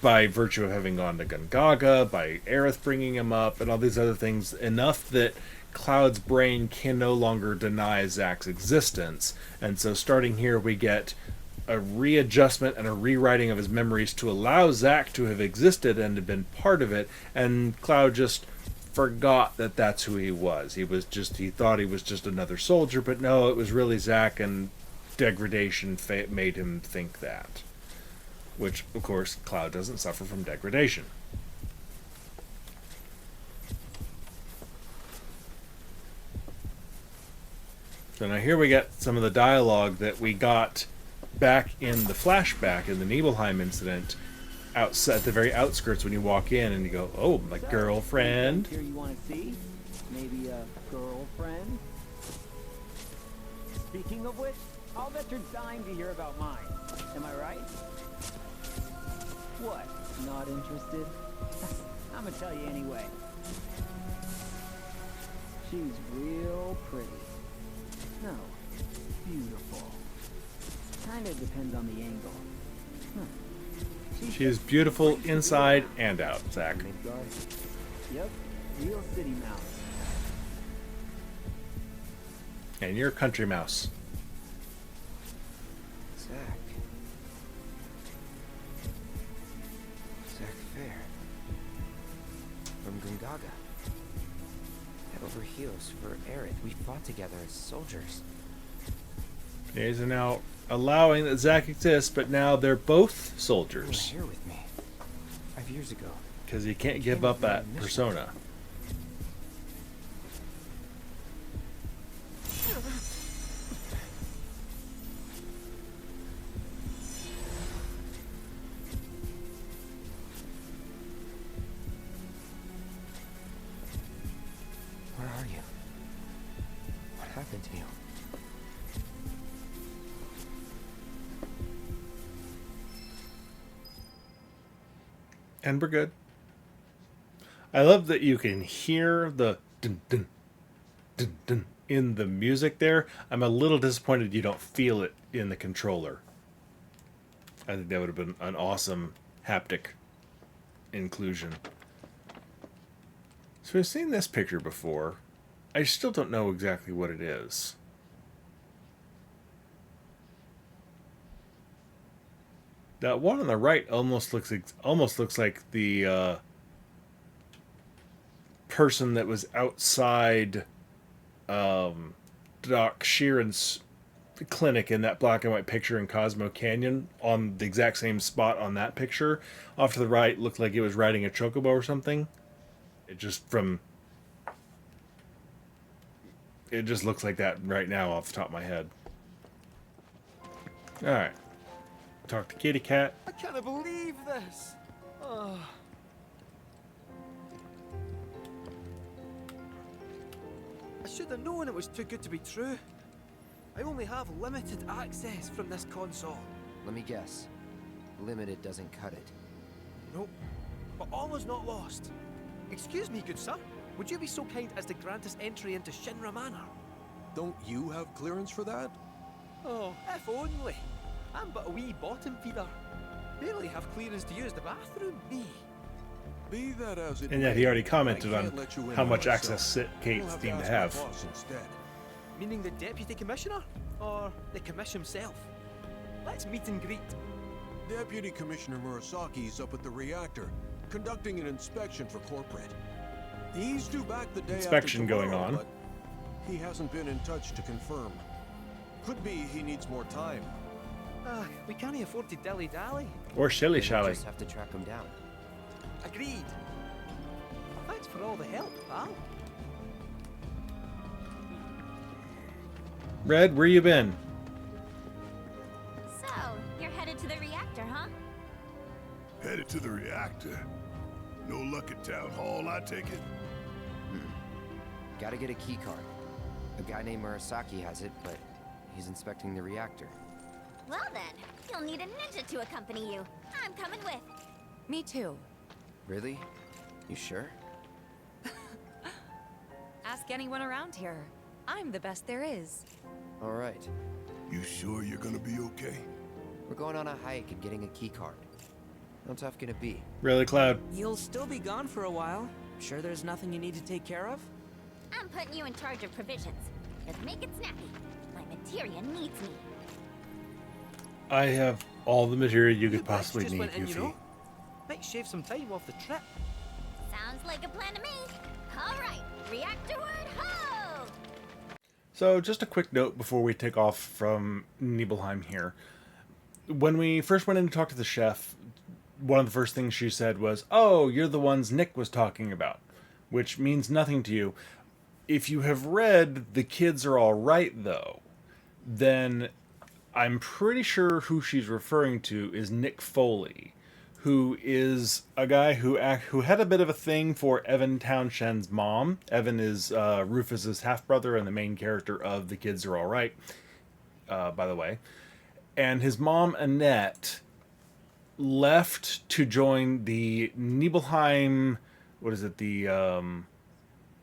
by virtue of having gone to Gungaga, by Aerith bringing him up, and all these other things, enough that Cloud's brain can no longer deny Zack's existence. And so starting here, we get a readjustment and a rewriting of his memories to allow Zack to have existed and have been part of it. And Cloud just forgot that that's who he was. He thought he was just another soldier, but no, it was really Zack, and degradation made him think that. Which, of course, Cloud doesn't suffer from degradation. So now here we get some of the dialogue that we got back in the flashback in the Nibelheim incident, outside at the very outskirts when you walk in and you go, "Oh, my girlfriend." Here you want to see? Maybe a girlfriend? Speaking of which, I'll bet you're dying to hear about mine. Am I right? What? Not interested? I'm gonna tell you anyway. She's real pretty. No, beautiful. Kinda depends on the angle. She is beautiful inside and out, Zack. Yep, real city mouse. And you're a country mouse. Zack. Zack Fair. From Gringaga. Head over heels for Aerith. We fought together as soldiers. These are now allowing that Zack exists, but now they're both soldiers. You were here with me 5 years ago. Because he can't give up that persona. Where are you? What happened to you? And we're good. I love that you can hear the dun dun dun dun in the music there. I'm a little disappointed you don't feel it in the controller. I think that would have been an awesome haptic inclusion. So we've seen this picture before. I still don't know exactly what it is. That one on the right almost looks like the person that was outside Doc Sheeran's clinic in that black and white picture in Cosmo Canyon, on the exact same spot on that picture. Off to the right looked like it was riding a chocobo or something. It just looks like that right now off the top of my head. Alright. Talk to Kitty Cat. I can't believe this. Oh. I should have known it was too good to be true. I only have limited access from this console. Let me guess. Limited doesn't cut it. Nope. But all is not lost. Excuse me, good sir. Would you be so kind as to grant us entry into Shinra Manor? Don't you have clearance for that? Oh, if only. I'm but a wee bottom feeder. Barely have clearance to use the bathroom, me. Be that as it And yet he already may, commented I on can't let you in how much myself. access Kate You'll seemed to ask my have. boss instead. Meaning the deputy commissioner? Or the commish himself? Let's meet and greet. Deputy Commissioner Murasaki's up at the reactor, conducting an inspection for corporate. He's due back the day Inspection after going tomorrow, on. but he hasn't been in touch to confirm. Could be he needs more time. We can't afford to dilly-dally. Or shilly Then we'll shally. just have to track him down. Agreed. Thanks for all the help, pal. Red, where you been? So, you're headed to the reactor, huh? Headed to the reactor. No luck at Town Hall, I take it. Gotta get a key card. A guy named Murasaki has it, but he's inspecting the reactor. Well then, you'll need a ninja to accompany you. I'm coming with. Me too. Really? You sure? Ask anyone around here. I'm the best there is. All right. You sure you're gonna be okay? We're going on a hike and getting a key card. How tough can it be? Really, Cloud? You'll still be gone for a while. Sure there's nothing you need to take care of? I'm putting you in charge of provisions. Just make it snappy. My materia needs me. I have all the material you could You guys possibly just need, went in, you Yuffie. know? Might shave some time off the trip. Sounds like a plan to me. All right, reactorward ho! So, just a quick note before we take off from Nibelheim here. When we first went in to talk to the chef, one of the first things she said was, "Oh, you're the ones Nick was talking about," which means nothing to you. If you have read The Kids Are All Right, though, then I'm pretty sure who she's referring to is Nick Foley, who is a guy who had a bit of a thing for Evan Townshend's mom. Evan is Rufus's half-brother and the main character of The Kids Are All Right, by the way. And his mom, Annette, left to join the Nibelheim, the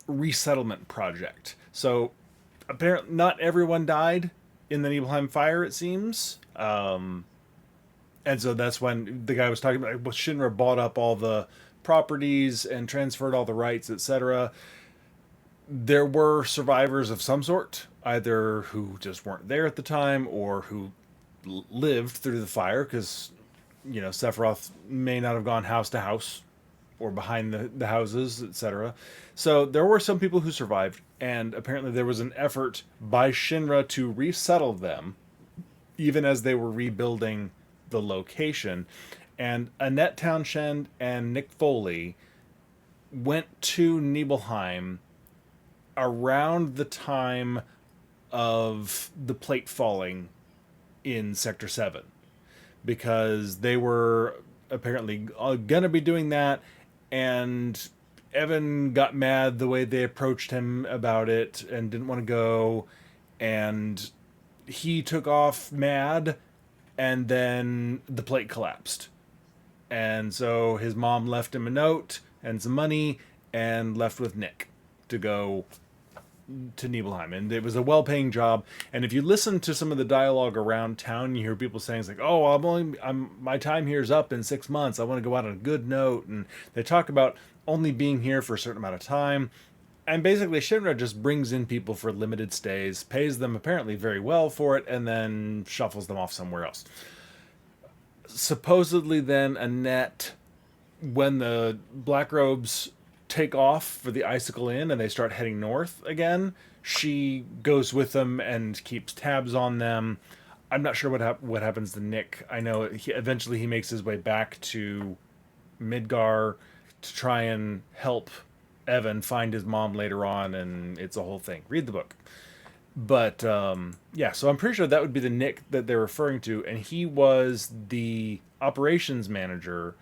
resettlement project. So apparently not everyone died in the Nibelheim fire, it seems. And so that's when the guy was talking about, well, Shinra bought up all the properties and transferred all the rights, etc. There were survivors of some sort, either who just weren't there at the time or who lived through the fire, because, you know, Sephiroth may not have gone house to house or behind the houses, etc. So there were some people who survived, and apparently there was an effort by Shinra to resettle them, even as they were rebuilding the location. And Annette Townshend and Nick Foley went to Nibelheim around the time of the plate falling in Sector 7, because they were apparently gonna be doing that, and Evan got mad the way they approached him about it and didn't want to go, and he took off mad, and then the plate collapsed. And so his mom left him a note and some money and left with Nick to go to Nibelheim. And it was a well-paying job. And if you listen to some of the dialogue around town, you hear people saying, it's like, "Oh, my time here is up in 6 months. I want to go out on a good note." And they talk about only being here for a certain amount of time. And basically Shinra just brings in people for limited stays, pays them apparently very well for it, and then shuffles them off somewhere else. Supposedly then Annette, when the Black Robes take off for the Icicle Inn and they start heading north again, she goes with them and keeps tabs on them. I'm not sure what happens to Nick. I know eventually he makes his way back to Midgar to try and help Evan find his mom later on, and it's a whole thing. Read the book. But yeah, so I'm pretty sure that would be the Nick that they're referring to, and he was the operations manager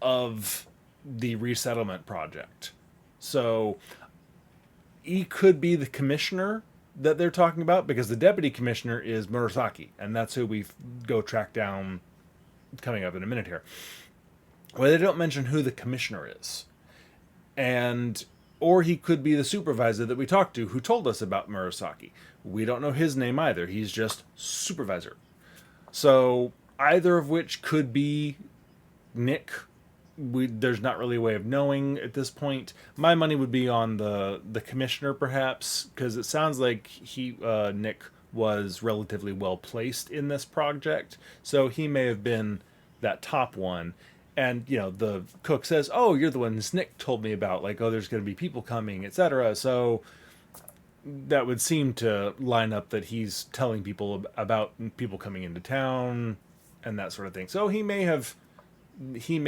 of the resettlement project. So he could be the commissioner that they're talking about, because the deputy commissioner is Murasaki, and that's who we go track down coming up in a minute here. Well, they don't mention who the commissioner is. Or he could be the supervisor that we talked to who told us about Murasaki. We don't know his name either. He's just supervisor. So either of which could be Nick. There's not really a way of knowing at this point. My money would be on the commissioner, perhaps, because it sounds like Nick was relatively well placed in this project. So he may have been that top one. And, you know, the cook says, "Oh, you're the ones Nick told me about, like, oh, there's going to be people coming, etc." So that would seem to line up that he's telling people about people coming into town and that sort of thing. So he may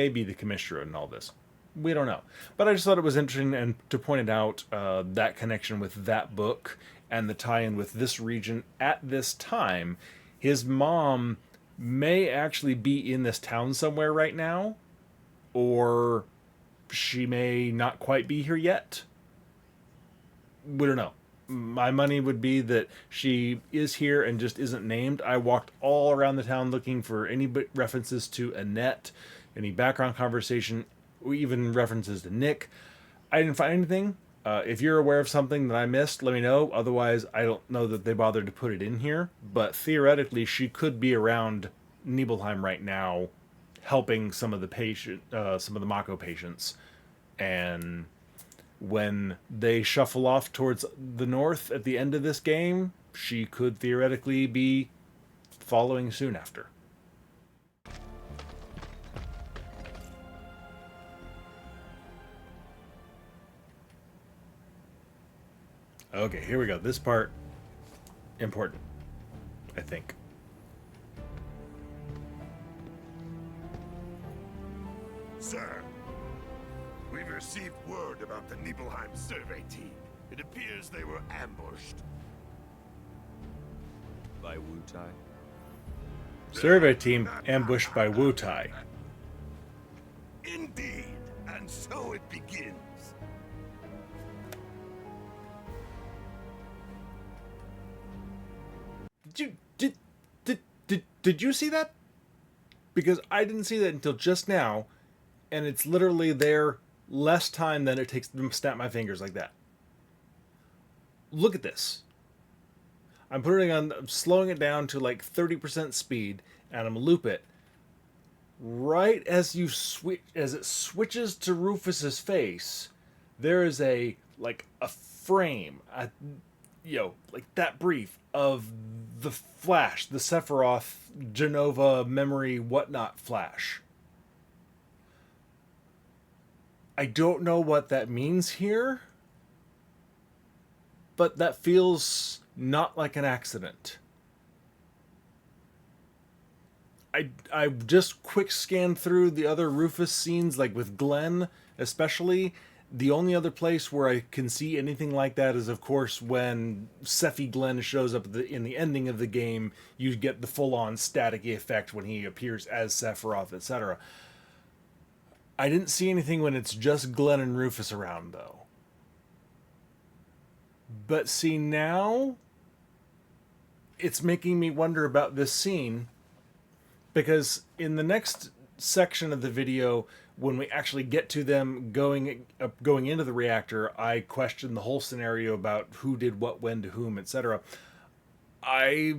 be the commissioner in all this. We don't know. But I just thought it was interesting and to point it out, that connection with that book and the tie-in with this region at this time. His mom may actually be in this town somewhere right now, or she may not quite be here yet. We don't know. My money would be that she is here and just isn't named. I walked all around the town looking for any references to Annette, any background conversation, or even references to Nick. I didn't find anything. If you're aware of something that I missed, let me know. Otherwise, I don't know that they bothered to put it in here. But theoretically, she could be around Nibelheim right now, helping some of the Mako patients, and when they shuffle off towards the north at the end of this game, she could theoretically be following soon after. Okay, here we go. This part, important, I think. Sir, we've received word about the Nibelheim survey team. It appears they were ambushed. By Wu-Tai? Survey team ambushed by Wu-Tai. Indeed, and so it begins. Did you see that? Because I didn't see that until just now, and it's literally there less time than it takes to snap my fingers like that. Look at this. I'm slowing it down to like 30% speed, and I'm gonna loop it. Right as it switches to Rufus's face, there is a frame, like that brief of the flash, the Sephiroth, Genova memory, whatnot flash. I don't know what that means here, but that feels not like an accident. I just quick scanned through the other Rufus scenes, like with Glenn especially. The only other place where I can see anything like that is, of course, when Sephi Glenn shows up in the ending of the game. You get the full-on staticky effect when he appears as Sephiroth, etc. I didn't see anything when it's just Glenn and Rufus around, though. But see, now it's making me wonder about this scene, because in the next section of the video, when we actually get to them going into the reactor, I question the whole scenario about who did what, when, to whom, etc. I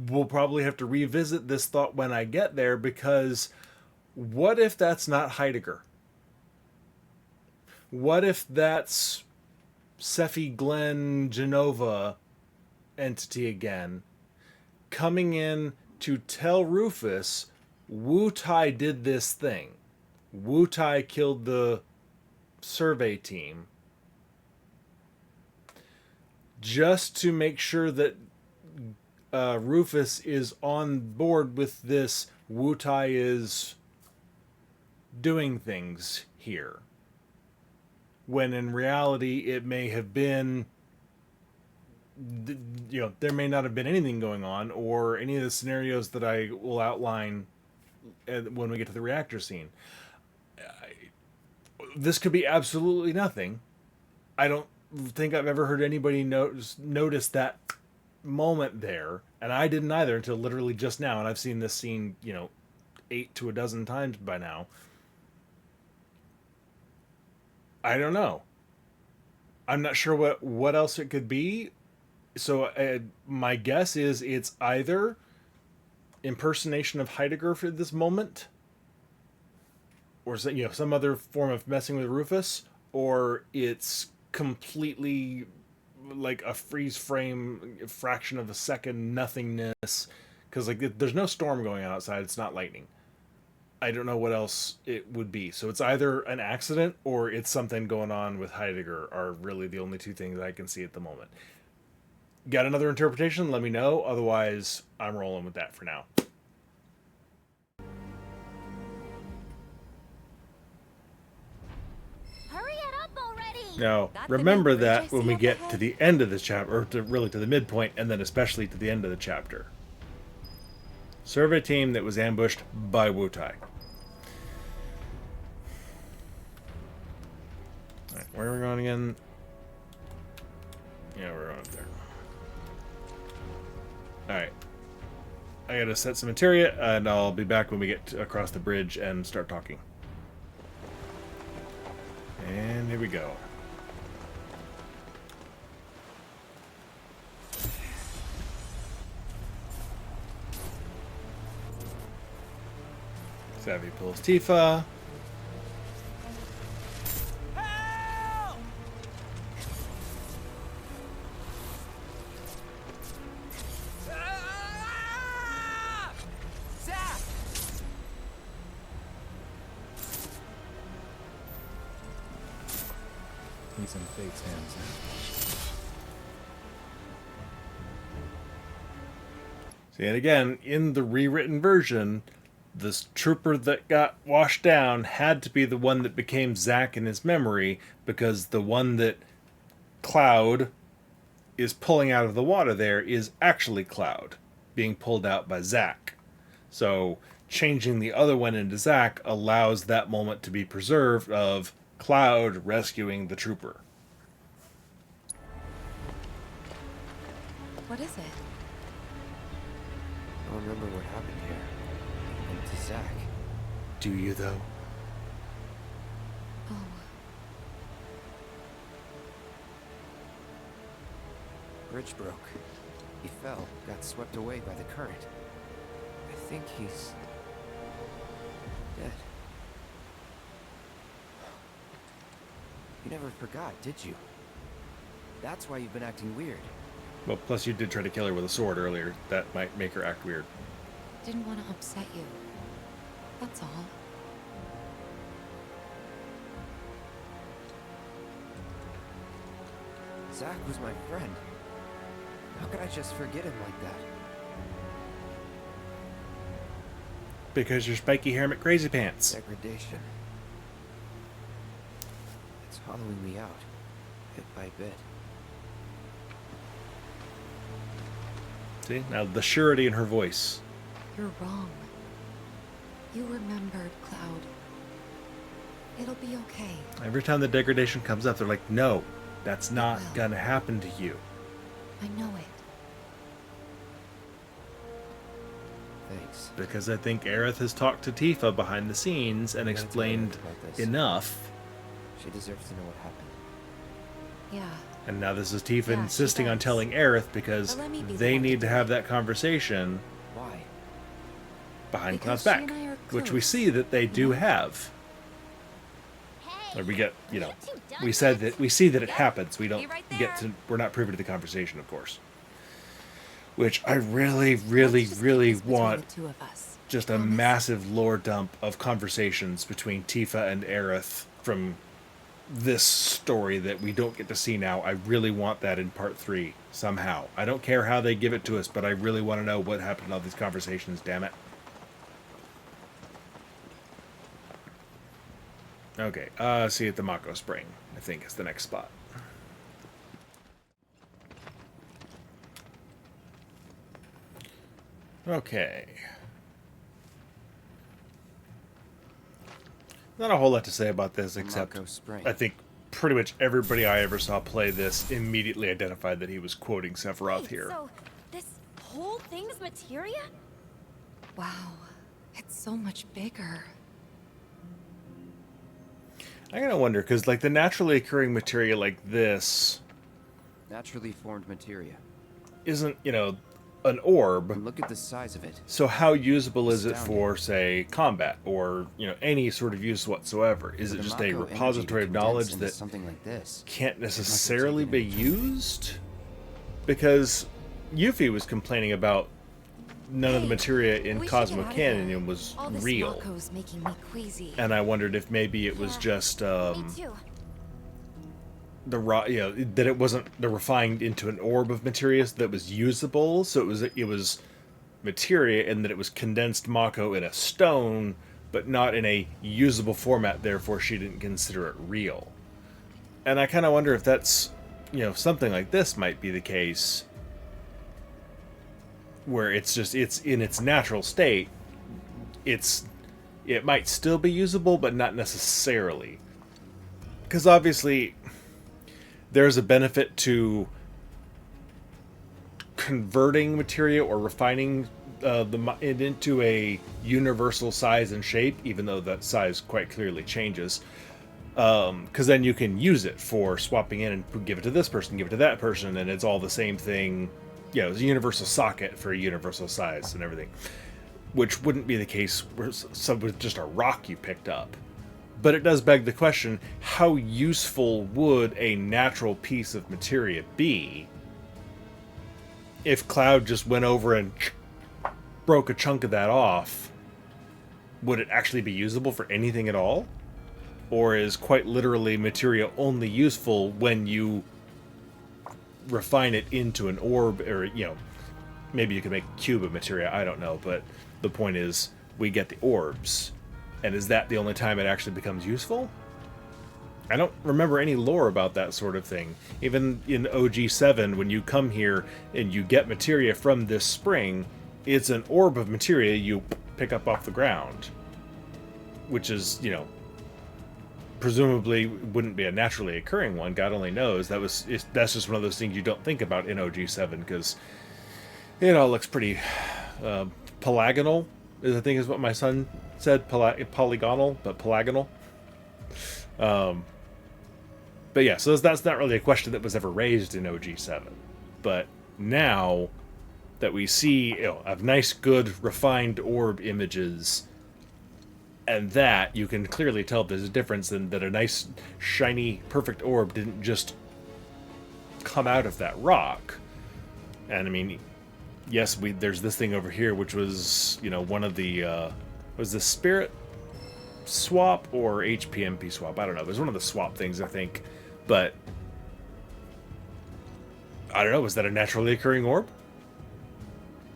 will probably have to revisit this thought when I get there, because what if that's not Heidegger? What if that's Sephi Glenn Genova entity again, coming in to tell Rufus, Wu-Tai did this thing. Wu-Tai killed the survey team, just to make sure that Rufus is on board with this. Wu-Tai is doing things here, when in reality it may have been, there may not have been anything going on, or any of the scenarios that I will outline when we get to the reactor scene. This could be absolutely nothing. I don't think I've ever heard anybody notice that moment there, and I didn't either until literally just now, and I've seen this scene, 8 to a dozen times by now. I don't know. I'm not sure what else it could be. So my guess is it's either impersonation of Heidegger for this moment, or some other form of messing with Rufus, or it's completely like a freeze frame, fraction of a second nothingness, because there's no storm going on outside. It's not lightning. I don't know what else it would be. So it's either an accident or it's something going on with Heidegger, are really the only two things I can see at the moment. Got another interpretation? Let me know. Otherwise, I'm rolling with that for now. Hurry it up already! Now, remember that when we get to the end of this chapter, or to the midpoint, and then especially to the end of the chapter. Survey team that was ambushed by Wu-Tai. Alright, where are we going again? Yeah, we're going up there. Alright. I gotta set some materia, and I'll be back when we get across the bridge and start talking. And here we go. Savvy pulls Tifa. Help! He's in Fate's hands now. See, and again, in the rewritten version, this trooper that got washed down had to be the one that became Zack in his memory, because the one that Cloud is pulling out of the water there is actually Cloud, being pulled out by Zack. So changing the other one into Zack allows that moment to be preserved of Cloud rescuing the trooper. What is it? I don't remember what happened here. And to Zack. Do you, though? Oh. Bridge broke. He fell, got swept away by the current. I think he's dead. You never forgot, did you? That's why you've been acting weird. Well, plus you did try to kill her with a sword earlier. That might make her act weird. Didn't want to upset you. That's all. Zack was my friend. How could I just forget him like that? Because you're spiky hair McCrazy Pants. Degradation. It's hollowing me out, bit by bit. See? Now the surety in her voice. You're wrong. You remembered, Cloud. It'll be okay. Every time the degradation comes up, they're like, no, that's not gonna happen to you. I know it. Thanks. Because I think Aerith has talked to Tifa behind the scenes and explained enough. She deserves to know what happened. Yeah. And now this is Tifa Yeah, insisting on telling Aerith because But let me be the they one need to to have that conversation Why? behind Because Cloud's she back, and I are which we close, see that they do have. Hey, Or we get, you know, you two done we said yet? that we see that it Yep, happens. We don't be right get there. to, we're not privy to the conversation, of course. Which I really, really, Let's just keep really this between want the two of us. just a Promise? massive lore dump of conversations between Tifa and Aerith from this story that we don't get to see now. I really want that in part 3 somehow. I don't care how they give it to us, but I really want to know what happened in all these conversations, damn it. Okay, see you at the Mako Spring, I think is the next spot. Okay. Not a whole lot to say about this, except Mako Spring. I think pretty much everybody I ever saw play this immediately identified that he was quoting Sephiroth Wait, here. So, this whole thing's materia? Wow. It's so much bigger. I gotta wonder, because like the naturally occurring materia like this Naturally formed materia. isn't, you know, an orb. And look at the size of it. So how usable is it Astounding. for, say, combat or, you know, any sort of use whatsoever? Is it The just a Mako energy repository to of condense knowledge into that something like this can't must have necessarily taken be it. used? Because Yuffie was complaining about none of the materia in we should Cosmo get out of here. Canyon was All this real. Mako's making me queasy. And I wondered if maybe it was Yeah, just Me too. the raw, you know, that it wasn't the refined into an orb of materia that was usable. So it was materia, and that it was condensed Mako in a stone, but not in a usable format. Therefore, she didn't consider it real. And I kind of wonder if that's, you know, something like this might be the case, where it's in its natural state. It might still be usable, but not necessarily. Because obviously, there's a benefit to converting materia or refining it into a universal size and shape, even though that size quite clearly changes. Because then you can use it for swapping in and give it to this person, give it to that person, and it's all the same thing. You know, it's a universal socket for a universal size and everything. Which wouldn't be the case with just a rock you picked up. But it does beg the question, how useful would a natural piece of materia be if Cloud just went over and broke a chunk of that off? Would it actually be usable for anything at all? or is quite literally materia only useful when you refine it into an orb, or, you know, maybe you can make a cube of materia, I don't know, but the point is, we get the orbs. And is that the only time it actually becomes useful? I don't remember any lore about that sort of thing. Even in OG7, when you come here and you get materia from this spring, it's an orb of materia you pick up off the ground. Which is, you know, presumably wouldn't be a naturally occurring one. God only knows. That's just one of those things you don't think about in OG7, because it all looks pretty polygonal, I think is what my son said. Polygonal, but polygonal. But yeah, so that's not really a question that was ever raised in OG7. But now that we see, you know, of nice, good, refined orb images, and that, you can clearly tell there's a difference in that a nice, shiny, perfect orb didn't just come out of that rock. And I mean, yes, there's this thing over here, which was, you know, one of the, was the spirit swap or HPMP swap? I don't know. It was one of the swap things, I think. But I don't know. Was that a naturally occurring orb?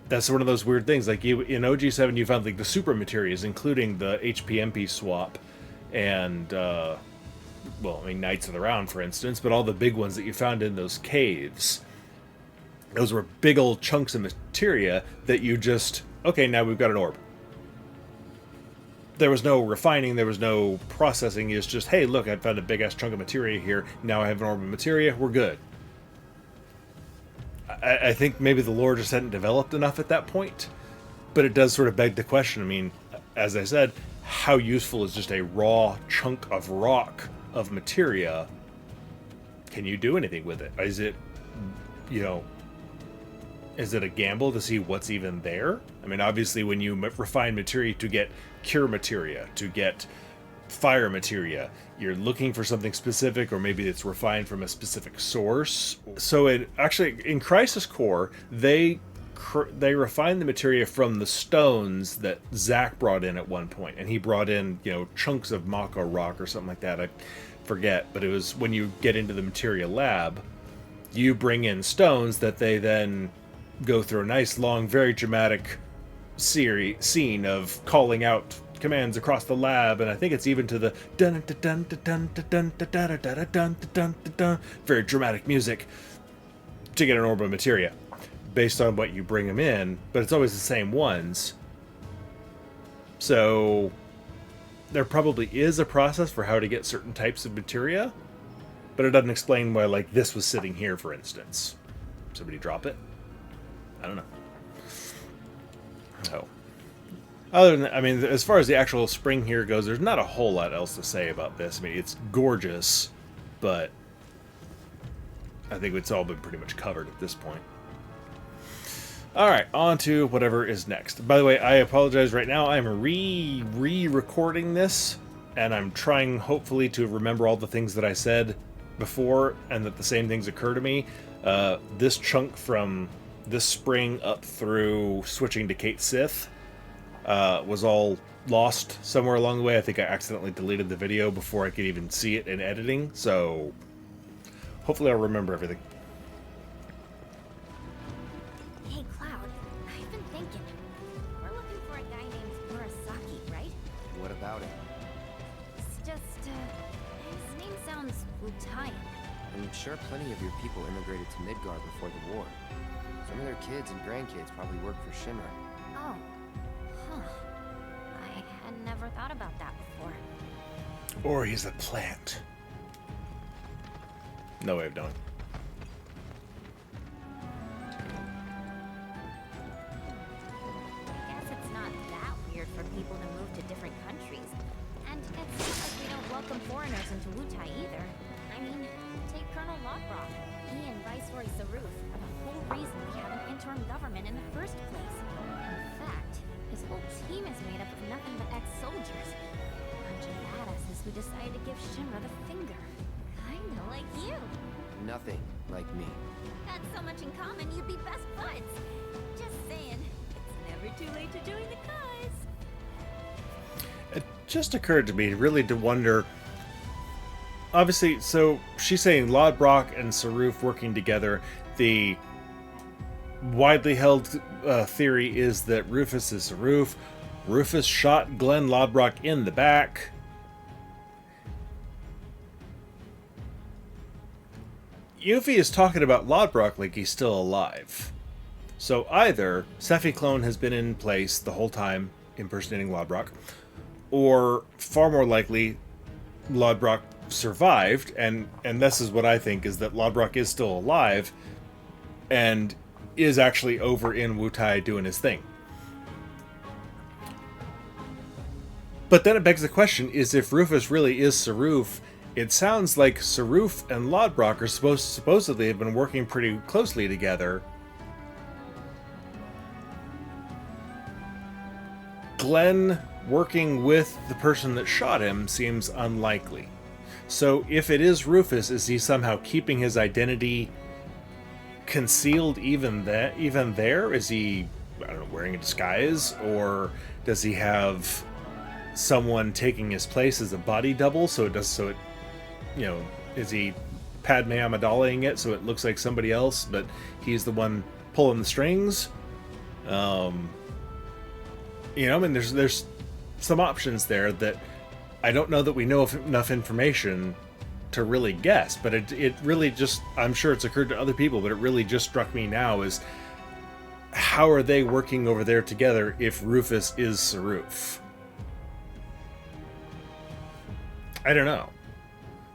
That's one of those weird things. Like, you in OG7, you found like the super materias, including the HPMP swap, and well, I mean, Knights of the Round, for instance, but all the big ones that you found in those caves. Those were big old chunks of materia that you just, okay, now we've got an orb. There was no refining, there was no processing. It's just, hey, look, I found a big-ass chunk of materia here. Now I have an orb of materia. We're good. I think maybe the lore just hadn't developed enough at that point. But it does sort of beg the question. I mean, as I said, how useful is just a raw chunk of rock of materia? Can you do anything with it? Is it, you know, is it a gamble to see what's even there? I mean, obviously, when you refine materia to get cure materia, to get fire materia, you're looking for something specific, or maybe it's refined from a specific source. So in Crisis Core, they refined the materia from the stones that Zack brought in at one point, and he brought in, you know, chunks of Mako rock or something like that. I forget, but it was when you get into the materia lab, you bring in stones that they then go through a nice, long, very dramatic scene of calling out commands across the lab, and I think it's even to the dun dun dun dun dun dun dun dun dun dun dun, very dramatic music to get an orb of materia based on what you bring them in, but it's always the same ones. So there probably is a process for how to get certain types of materia, but it doesn't explain why, like, this was sitting here, for instance. Somebody drop it? I don't know. Oh. Other than that, I mean, as far as the actual spring here goes, there's not a whole lot else to say about this. I mean, it's gorgeous, but I think it's all been pretty much covered at this point. Alright, on to whatever is next. By the way, I apologize right now. I'm re-recording this, and I'm trying, hopefully, to remember all the things that I said before, and that the same things occur to me. This chunk from this spring up through switching to Kate Sith was all lost somewhere along the way. I think I accidentally deleted the video before I could even see it in editing, so hopefully I'll remember everything. Hey, Cloud, I've been thinking. We're looking for a guy named Murasaki, right? What about him? It's just, his name sounds Utaian. I'm sure plenty of your people immigrated to Midgard before the war. Some of their kids and grandkids probably work for Shinra. Oh. Huh. I had never thought about that before. Or he's a plant. No way of knowing. I guess it's not that weird for people to move to different countries. And it seems like we don't welcome foreigners into Wutai either. I mean, take Colonel Lockrock. He and Viceroy Saruf are the whole reason we have an interim government in the first place. In fact, his whole team is made up of nothing but ex-soldiers. A bunch of badasses who decided to give Shinra the finger. Kinda like you. Nothing like me. Had so much in common, you'd be best buds. Just saying, it's never too late to join the cause. It just occurred to me really to wonder, obviously, so she's saying Lodbrok and Saruf working together. The widely held theory is that Rufus is Saruf. Rufus shot Glenn Lodbrok in the back. Yuffie is talking about Lodbrok like he's still alive. So either Sephi Clone has been in place the whole time impersonating Lodbrok, or far more likely Lodbrok survived, and this is what I think, is that Lodbrok is still alive and is actually over in Wutai doing his thing. But then it begs the question, is if Rufus really is Saruf, it sounds like Saruf and Lodbrok are supposedly have been working pretty closely together. Glenn working with the person that shot him seems unlikely. So if it is Rufus, is he somehow keeping his identity concealed even there? Is he, I don't know, wearing a disguise? Or does he have someone taking his place as a body double, you know, is he Padme Amidalaing it so it looks like somebody else, but he's the one pulling the strings? You know, I mean, there's some options there that I don't know that we know enough information to really guess, but it really just, I'm sure it's occurred to other people, but it really just struck me now is, how are they working over there together if Rufus is Saruf? I don't know.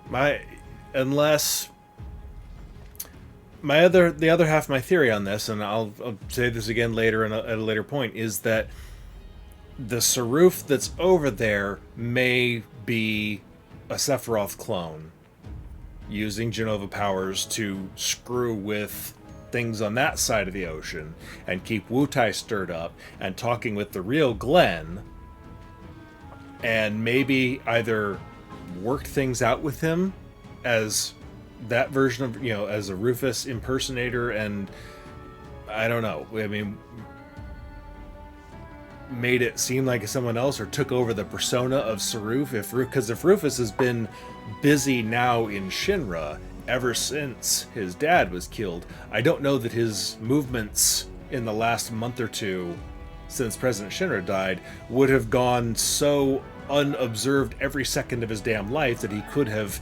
The other half of my theory on this, and I'll say this again later at a later point, is that the Saruf that's over there may be a Sephiroth clone using Genova powers to screw with things on that side of the ocean and keep Wutai stirred up, and talking with the real Glenn, and maybe either work things out with him as that version of, you know, as a Rufus impersonator, and I don't know, I mean, made it seem like someone else, or took over the persona of Saruf, because if Rufus has been busy now in Shinra ever since his dad was killed, I don't know that his movements in the last month or two since President Shinra died would have gone so unobserved every second of his damn life that he could have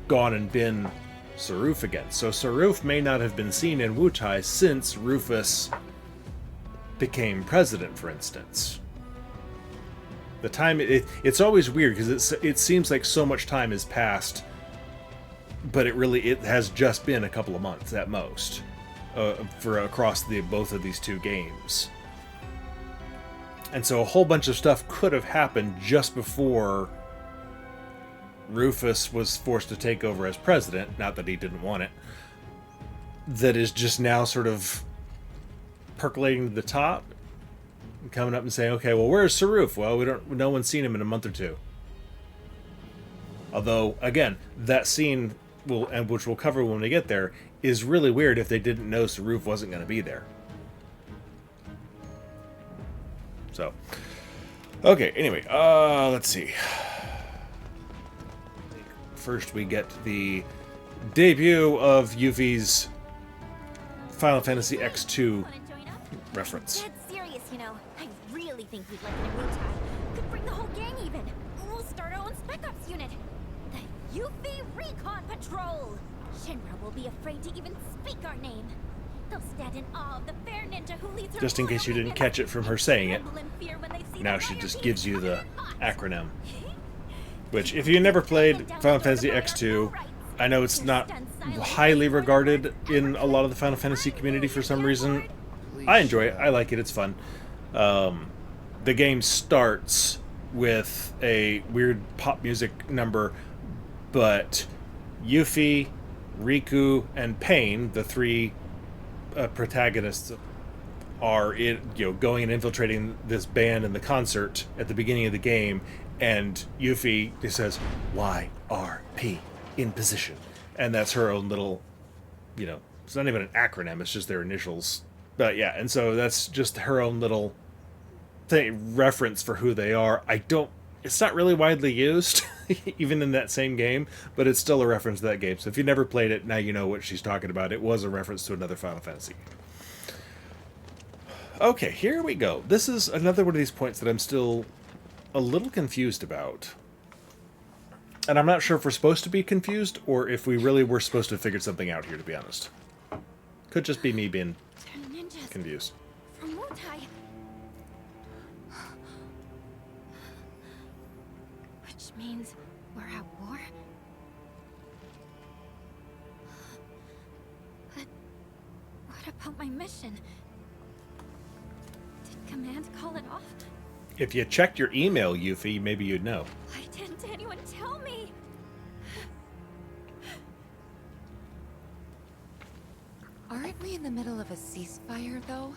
gone and been Saruf again. So Saruf may not have been seen in Wutai since Rufus became president, for instance. The time, it's always weird because it seems like so much time has passed, but it has just been a couple of months at most for across both of these two games. And so a whole bunch of stuff could have happened just before Rufus was forced to take over as president, not that he didn't want it, that is just now sort of percolating to the top, and coming up and saying, okay, well, where's Saruf? Well, no one's seen him in a month or two. Although, again, that scene, which we'll cover when we get there, is really weird if they didn't know Saruf wasn't going to be there. So, okay, anyway, let's see. First, we get the debut of Yuffie's Final Fantasy X2 reference. Dead serious, you know. I really think we'd like an Wutai. Could bring the whole gang even. We'll start our own Spec Ops unit. The Yuffie Recon Patrol. Shinra will be afraid to even speak our name. They'll stand in awe of the fair ninja who leads her. Just in case you didn't catch it from her saying it, now she just gives you the acronym. Which, if you never played Final Fantasy X2, I know it's not highly regarded in a lot of the Final Fantasy community for some reason. I enjoy it. I like it. It's fun. The game starts with a weird pop music number, but Yuffie, Riku, and Pain, the three protagonists, are going and infiltrating this band in the concert at the beginning of the game, and Yuffie just says YRP in position, and that's her own little, it's not even an acronym, it's just their initials. But yeah, and so that's just her own little reference for who they are. I don't It's not really widely used, even in that same game, but it's still a reference to that game. So if you never played it, now you know what she's talking about. It was a reference to another Final Fantasy game. Okay, here we go. This is another one of these points that I'm still a little confused about. And I'm not sure if we're supposed to be confused or if we really were supposed to have figured something out here, to be honest. Could just be me being confused. From Wutai. Which means we're at war? But what about my mission? Did Command call it off? If you checked your email, Yuffie, maybe you'd know. Why didn't anyone tell me? Aren't we in the middle of a ceasefire, though?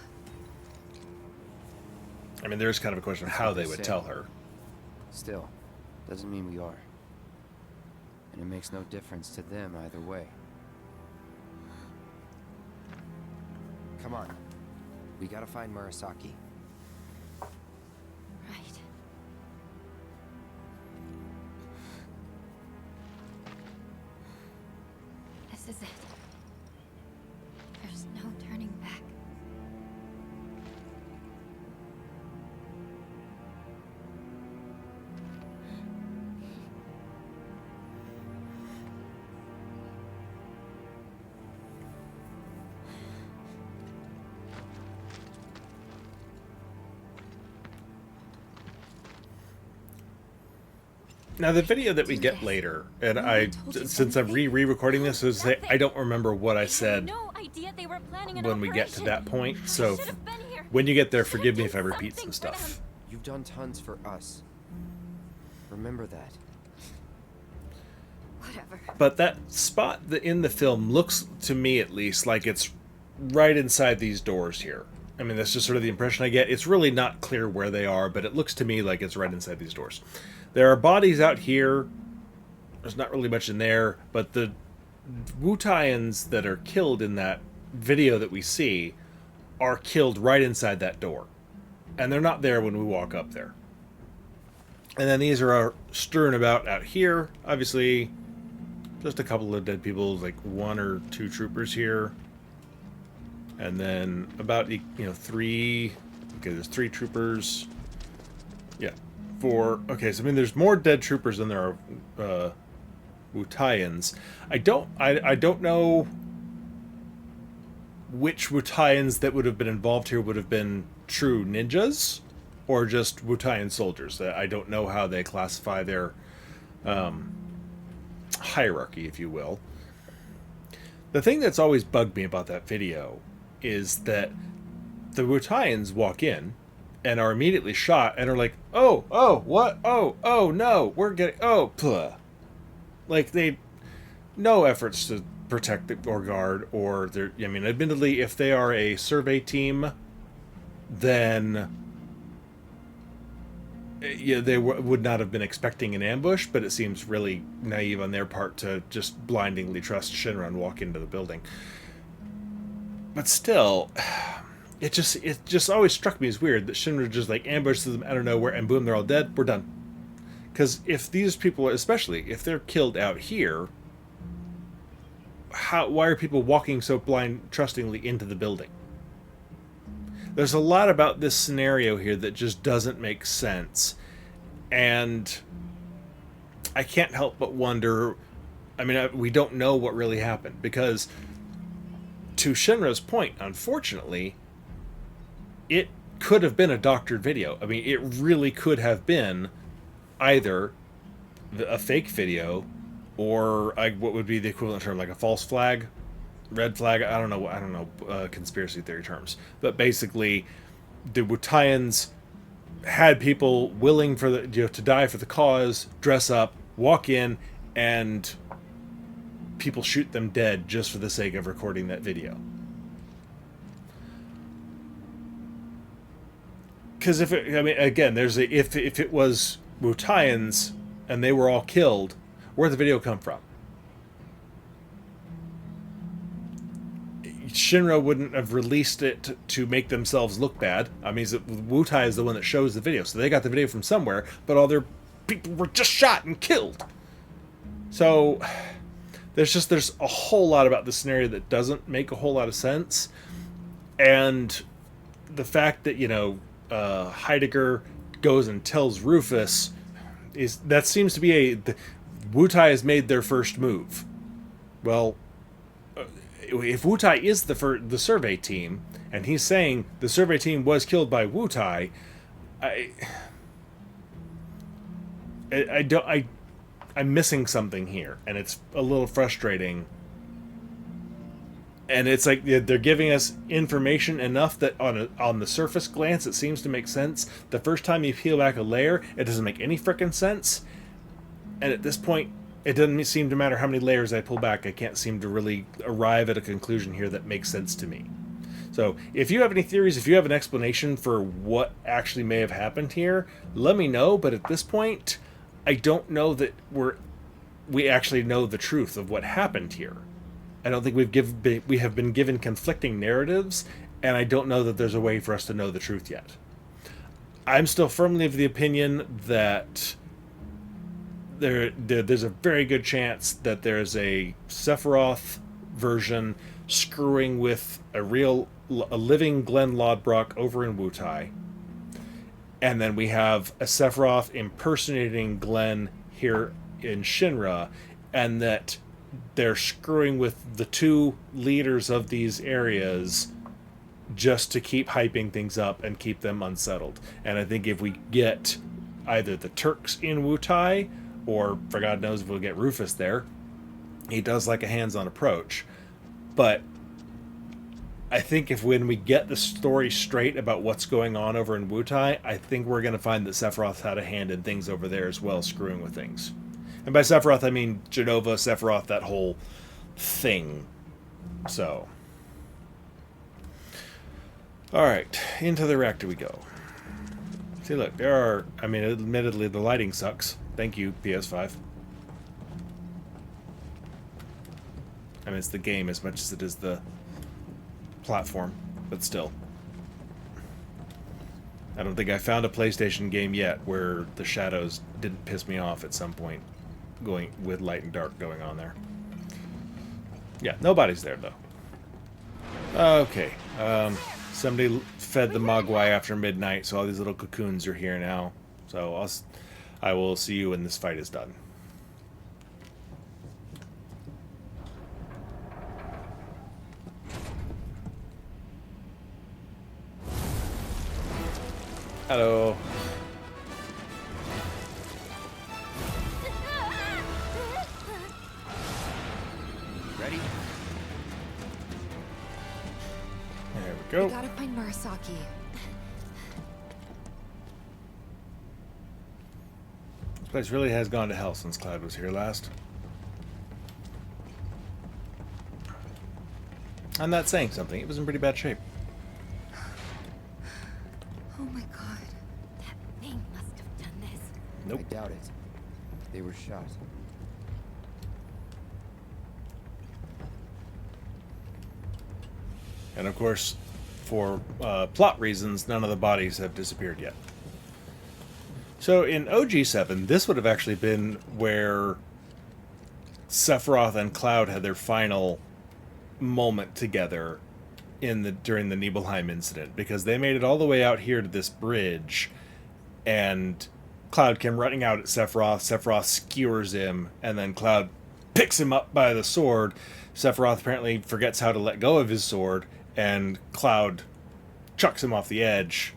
I mean, there's kind of a question of how they would tell her. Still, doesn't mean we are. And it makes no difference to them either way. Come on. We gotta find Murasaki. Right. This is it. There's no turning back. Now, the video that we get later, and since I'm re-recording this, is that I don't remember what I said when we get to that point. So, when you get there, forgive me if I repeat some stuff. You've done tons for us. Remember that. Whatever. But that spot in the film looks, to me at least, like it's right inside these doors here. I mean, that's just sort of the impression I get. It's really not clear where they are, but it looks to me like it's right inside these doors. There are bodies out here. There's not really much in there, but the Wutaians that are killed in that video that we see are killed right inside that door. And they're not there when we walk up there. And then these are strewn about out here. Obviously, just a couple of dead people, like 1 or 2 troopers here. And then about, 3... Okay, there's 3 troopers. Yeah. 4... Okay, so I mean, there's more dead troopers than there are Wutaians. I don't know which Wutaians that would have been involved here would have been true ninjas or just Wutaian soldiers. I don't know how they classify their hierarchy, if you will. The thing that's always bugged me about that video is that the Wutaians walk in and are immediately shot and are like, oh, what? Oh, no, we're getting, pluh. Like, they, no efforts to protect or guard, or they're, I mean, admittedly, if they are a survey team, then yeah, they would not have been expecting an ambush, but it seems really naive on their part to just blindingly trust Shinra and walk into the building. But still, it just always struck me as weird that Shinra just like ambushes them out of nowhere and boom, they're all dead. We're done. Because if these people, especially if they're killed out here, why are people walking so trustingly into the building? There's a lot about this scenario here that just doesn't make sense. And I can't help but wonder, I mean, we don't know what really happened. Because, to Shinra's point, unfortunately, it could have been a doctored video. I mean, it really could have been either a fake video or what would be the equivalent term, like a false flag, red flag. I don't know conspiracy theory terms, but basically the Wutaians had people willing for to die for the cause, dress up, walk in, and people shoot them dead just for the sake of recording that video. Because if it was Wutaians and they were all killed, where'd the video come from? Shinra wouldn't have released it to make themselves look bad. I mean, Wutai is the one that shows the video, so they got the video from somewhere, but all their people were just shot and killed. So there's a whole lot about this scenario that doesn't make a whole lot of sense. And the fact that, Heidegger goes and tells Rufus that seems to be Wutai has made their first move. Well, if Wutai is the survey team, and he's saying the survey team was killed by Wutai, I'm missing something here, and it's a little frustrating. And it's like they're giving us information enough that on the surface glance it seems to make sense. The first time you peel back a layer, it doesn't make any frickin' sense. And at this point, it doesn't seem to matter how many layers I pull back. I can't seem to really arrive at a conclusion here that makes sense to me. So if you have any theories, if you have an explanation for what actually may have happened here, let me know. But at this point, I don't know that we actually know the truth of what happened here. I don't think we have been given conflicting narratives, and I don't know that there's a way for us to know the truth yet. I'm still firmly of the opinion that there's a very good chance that there's a Sephiroth version screwing with a living Glenn Lodbrok over in Wutai, and then we have a Sephiroth impersonating Glenn here in Shinra, and that they're screwing with the two leaders of these areas just to keep hyping things up and keep them unsettled. And I think if we get either the Turks in Wutai, or for God knows if we'll get Rufus there, he does like a hands-on approach. But I think when we get the story straight about what's going on over in Wutai, I think we're going to find that Sephiroth had a hand in things over there as well, screwing with things. And by Sephiroth, I mean Genova, Sephiroth, that whole thing. So. Alright, into the reactor we go. See, look, admittedly, the lighting sucks. Thank you, PS5. I mean, it's the game as much as it is the platform, but still. I don't think I found a PlayStation game yet where the shadows didn't piss me off at some point. Going with light and dark going on there. Yeah, nobody's there though. Okay, somebody fed the Mogwai after midnight, so all these little cocoons are here now. So I will see you when this fight is done. Hello. Ready? There we go. We gotta find Murasaki. This place really has gone to hell since Cloud was here last. I'm not saying something. It was in pretty bad shape. Oh my god. That thing must have done this. Nope. I doubt it. They were shot. And of course, for plot reasons, none of the bodies have disappeared yet. So in OG7, this would have actually been where Sephiroth and Cloud had their final moment together during the Nibelheim incident, because they made it all the way out here to this bridge, and Cloud came running out at Sephiroth. Sephiroth skewers him, and then Cloud picks him up by the sword. Sephiroth apparently forgets how to let go of his sword, and Cloud chucks him off the edge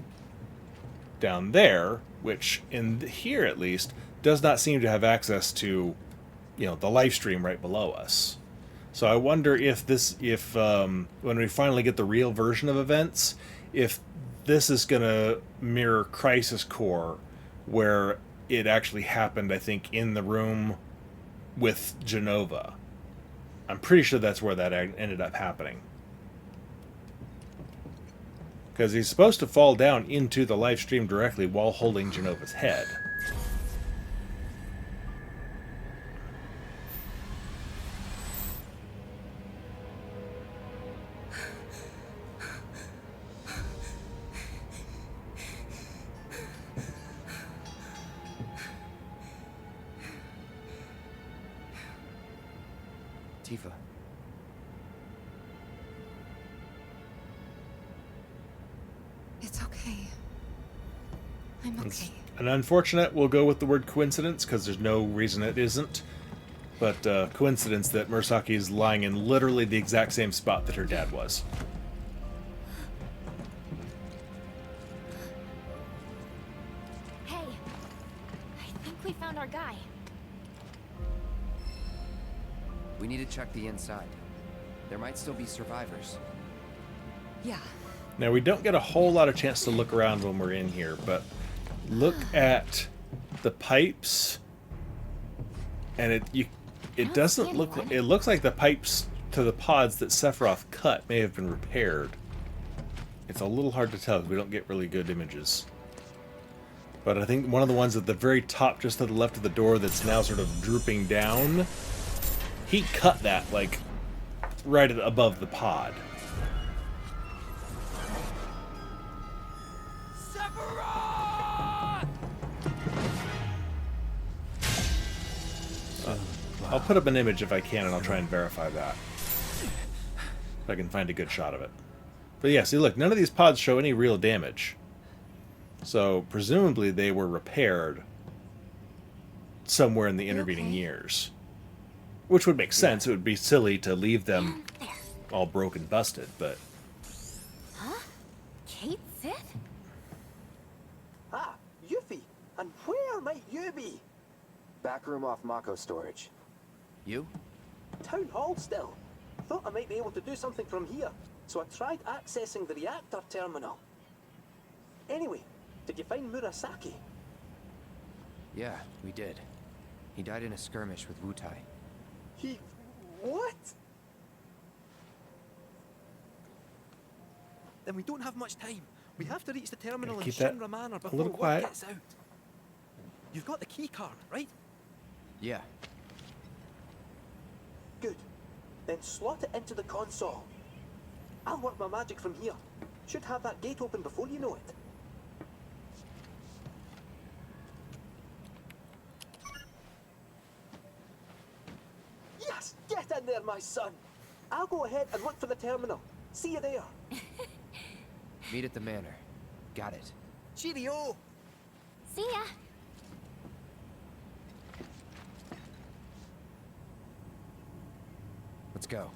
down there, which in here at least does not seem to have access to, the live stream right below us. So I wonder if when we finally get the real version of events, if this is going to mirror Crisis Core, where it actually happened, I think, in the room with Genova. I'm pretty sure that's where that ended up happening. Because he's supposed to fall down into the live stream directly while holding Genova's head. Tifa. It's okay. I'm okay. An unfortunate, we'll go with the word coincidence, because there's no reason it isn't. But coincidence that Murasaki is lying in literally the exact same spot that her dad was. Hey, I think we found our guy. We need to check the inside. There might still be survivors. Yeah. Now, we don't get a whole lot of chance to look around when we're in here, but look at the pipes, and it doesn't look like, it looks like the pipes to the pods that Sephiroth cut may have been repaired. It's a little hard to tell because we don't get really good images. But I think one of the ones at the very top, just to the left of the door, that's now sort of drooping down, he cut that, like, right above the pod. I'll put up an image if I can, and I'll try and verify that. If I can find a good shot of it. But yeah, see, look, none of these pods show any real damage. So, presumably they were repaired somewhere in the intervening years. Which would make sense. It would be silly to leave them all broken, busted, but... Huh? Kate Sith? Ah, Yuffie, and where might you be? Back room off Mako storage. You? Town hall still. Thought I might be able to do something from here, so I tried accessing the reactor terminal. Anyway, did you find Murasaki? Yeah, we did. He died in a skirmish with Wutai. He... what? Then we don't have much time. We have to reach the terminal in Keep that Shinra Manor a before little word quiet. gets out. You've got the key card, right? Yeah. Good. Then slot it into the console. I'll work my magic from here. Should have that gate open before you know it. Yes! Get in there, my son! I'll go ahead and look for the terminal. See you there. Meet at the manor. Got it. Cheerio! See ya. Let's go.